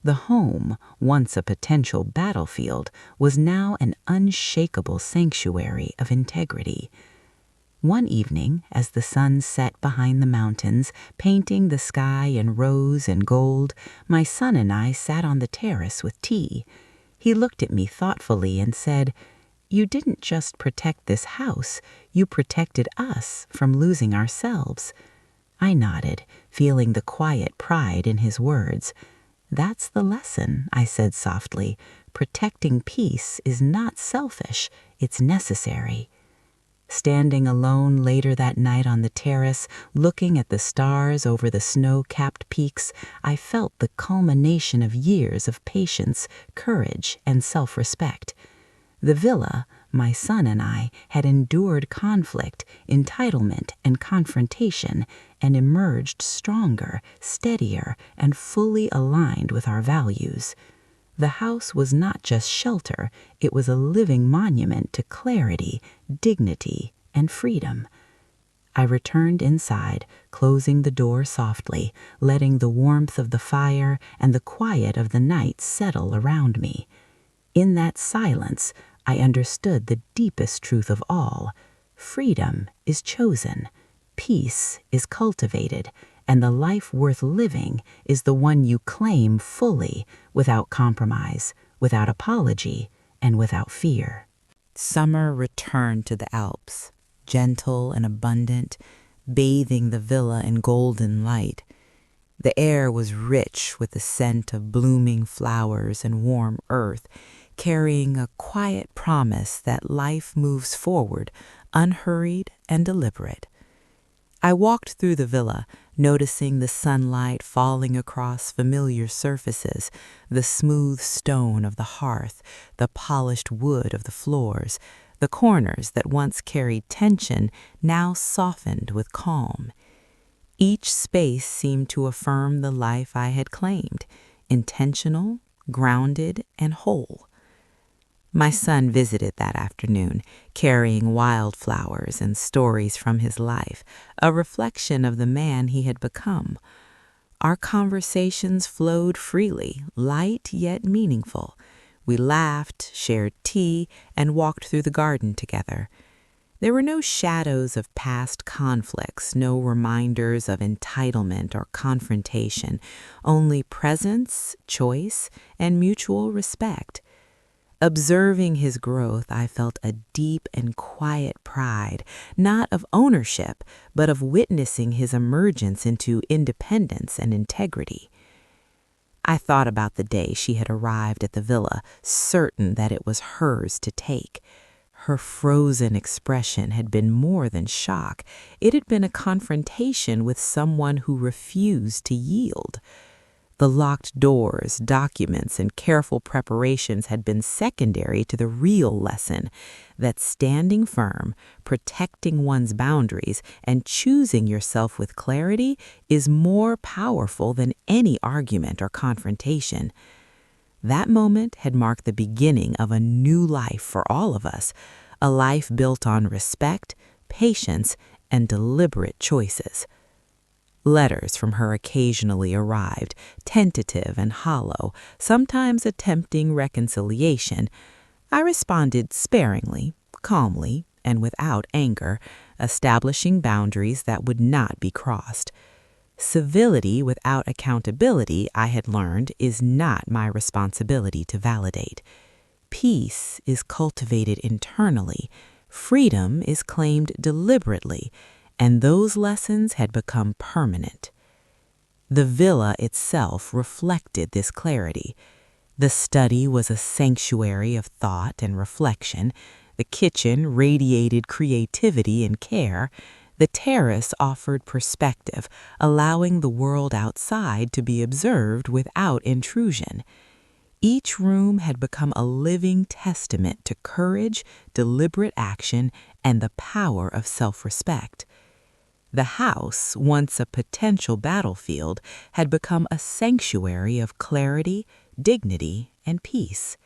Speaker 1: The home, once a potential battlefield, was now an unshakable sanctuary of integrity. One evening, as the sun set behind the mountains, painting the sky in rose and gold, my son and I sat on the terrace with tea. He looked at me thoughtfully and said, "You didn't just protect this house, you protected us from losing ourselves." I nodded, feeling the quiet pride in his words. "That's the lesson," I said softly. "Protecting peace is not selfish, it's necessary." Standing alone later that night on the terrace, looking at the stars over the snow-capped peaks, I felt the culmination of years of patience, courage, and self-respect. The villa, my son and I had endured conflict, entitlement, and confrontation and emerged stronger, steadier, and fully aligned with our values. The house was not just shelter, it was a living monument to clarity, dignity, and freedom. I returned inside, closing the door softly, letting the warmth of the fire and the quiet of the night settle around me. In that silence, I understood the deepest truth of all. Freedom is chosen, peace is cultivated, and the life worth living is the one you claim fully, without compromise, without apology, and without fear. Summer returned to the Alps, gentle and abundant, bathing the villa in golden light. The air was rich with the scent of blooming flowers and warm earth, carrying a quiet promise that life moves forward, unhurried and deliberate. I walked through the villa, noticing the sunlight falling across familiar surfaces, the smooth stone of the hearth, the polished wood of the floors, the corners that once carried tension now softened with calm. Each space seemed to affirm the life I had claimed, intentional, grounded, and whole. My son visited that afternoon, carrying wildflowers and stories from his life, a reflection of the man he had become. Our conversations flowed freely, light yet meaningful. We laughed, shared tea, and walked through the garden together. There were no shadows of past conflicts, no reminders of entitlement or confrontation, only presence, choice, and mutual respect. Observing his growth, I felt a deep and quiet pride, not of ownership, but of witnessing his emergence into independence and integrity. I thought about the day she had arrived at the villa, certain that it was hers to take. Her frozen expression had been more than shock. It had been a confrontation with someone who refused to yield. The locked doors, documents, and careful preparations had been secondary to the real lesson that standing firm, protecting one's boundaries, and choosing yourself with clarity is more powerful than any argument or confrontation. That moment had marked the beginning of a new life for all of us, a life built on respect, patience, and deliberate choices. Letters from her occasionally arrived, tentative and hollow, sometimes attempting reconciliation. I responded sparingly, calmly, and without anger, establishing boundaries that would not be crossed. Civility without accountability, I had learned, is not my responsibility to validate. Peace is cultivated internally. Freedom is claimed deliberately, and those lessons had become permanent. The villa itself reflected this clarity. The study was a sanctuary of thought and reflection. The kitchen radiated creativity and care. The terrace offered perspective, allowing the world outside to be observed without intrusion. Each room had become a living testament to courage, deliberate action, and the power of self-respect. The house, once a potential battlefield, had become a sanctuary of clarity, dignity, and peace.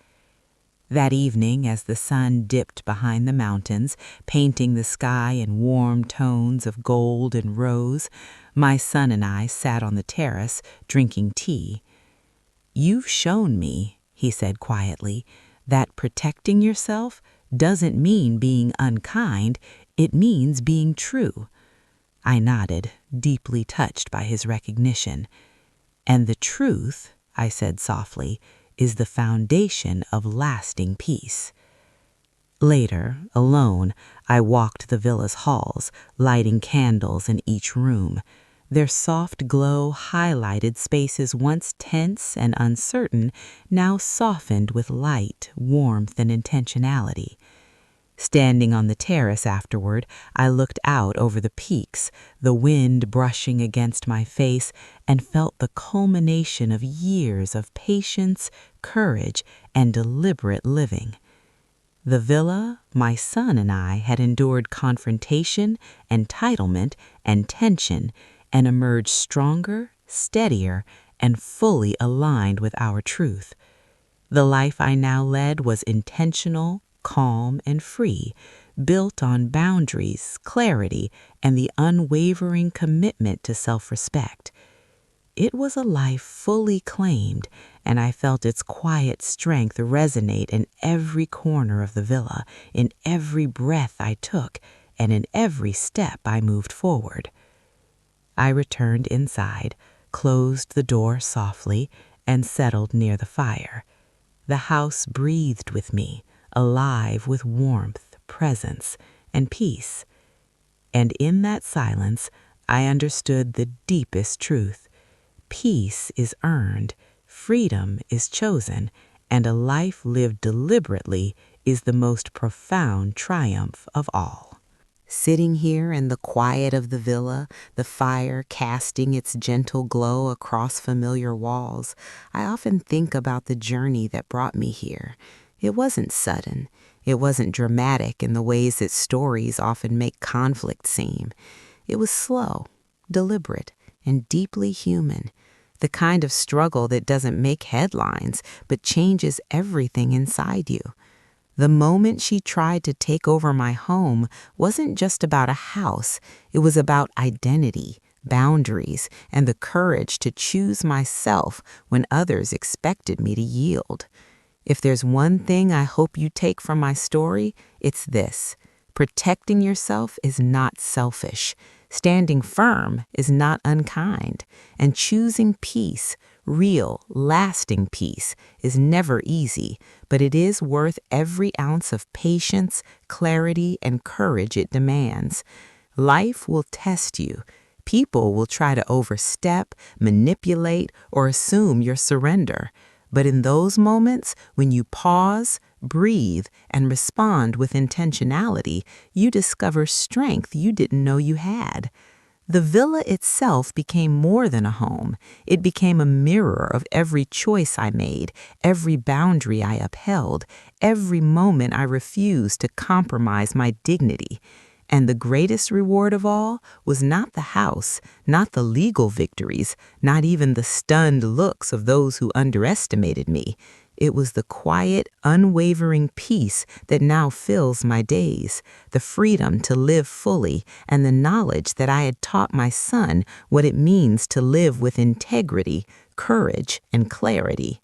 Speaker 1: That evening, as the sun dipped behind the mountains, painting the sky in warm tones of gold and rose, my son and I sat on the terrace, drinking tea. "You've shown me," he said quietly, "that protecting yourself doesn't mean being unkind, it means being true." I nodded, deeply touched by his recognition. "And the truth," I said softly, "is the foundation of lasting peace." Later, alone, I walked the villa's halls, lighting candles in each room. Their soft glow highlighted spaces once tense and uncertain, now softened with light, warmth, and intentionality. Standing on the terrace afterward, I looked out over the peaks, the wind brushing against my face, and felt the culmination of years of patience, courage, and deliberate living. The villa, my son and I had endured confrontation, entitlement, and tension and emerged stronger, steadier, and fully aligned with our truth. The life I now led was intentional, calm, and free, built on boundaries, clarity, and the unwavering commitment to self-respect. It was a life fully claimed, and I felt its quiet strength resonate in every corner of the villa, in every breath I took, and in every step I moved forward. I returned inside, closed the door softly, and settled near the fire. The house breathed with me, alive with warmth, presence, and peace. And in that silence, I understood the deepest truth. Peace is earned, freedom is chosen, and a life lived deliberately is the most profound triumph of all. Sitting here in the quiet of the villa, the fire casting its gentle glow across familiar walls, I often think about the journey that brought me here. It wasn't sudden. It wasn't dramatic in the ways that stories often make conflict seem. It was slow, deliberate, and deeply human. The kind of struggle that doesn't make headlines, but changes everything inside you. The moment she tried to take over my home wasn't just about a house. It was about identity, boundaries, and the courage to choose myself when others expected me to yield. If there's one thing I hope you take from my story, it's this. Protecting yourself is not selfish. Standing firm is not unkind. And choosing peace, real, lasting peace, is never easy, but it is worth every ounce of patience, clarity, and courage it demands. Life will test you. People will try to overstep, manipulate, or assume your surrender. But in those moments, when you pause, breathe, and respond with intentionality, you discover strength you didn't know you had. The villa itself became more than a home. It became a mirror of every choice I made, every boundary I upheld, every moment I refused to compromise my dignity. And the greatest reward of all was not the house, not the legal victories, not even the stunned looks of those who underestimated me. It was the quiet, unwavering peace that now fills my days, the freedom to live fully, and the knowledge that I had taught my son what it means to live with integrity, courage, and clarity.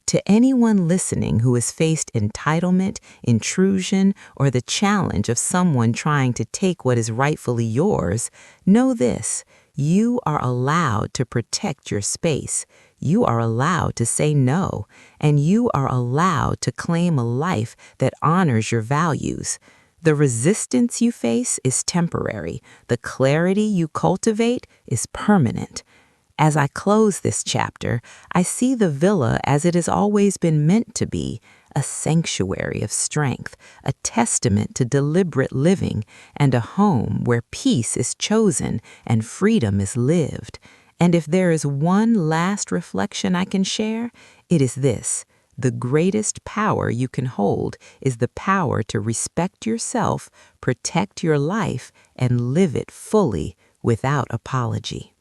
Speaker 1: To anyone listening who has faced entitlement, intrusion, or the challenge of someone trying to take what is rightfully yours, know this: you are allowed to protect your space. You are allowed to say no, and you are allowed to claim a life that honors your values. The resistance you face is temporary. The clarity you cultivate is permanent. As I close this chapter, I see the villa as it has always been meant to be, a sanctuary of strength, a testament to deliberate living, and a home where peace is chosen and freedom is lived. And if there is one last reflection I can share, it is this: the greatest power you can hold is the power to respect yourself, protect your life, and live it fully without apology.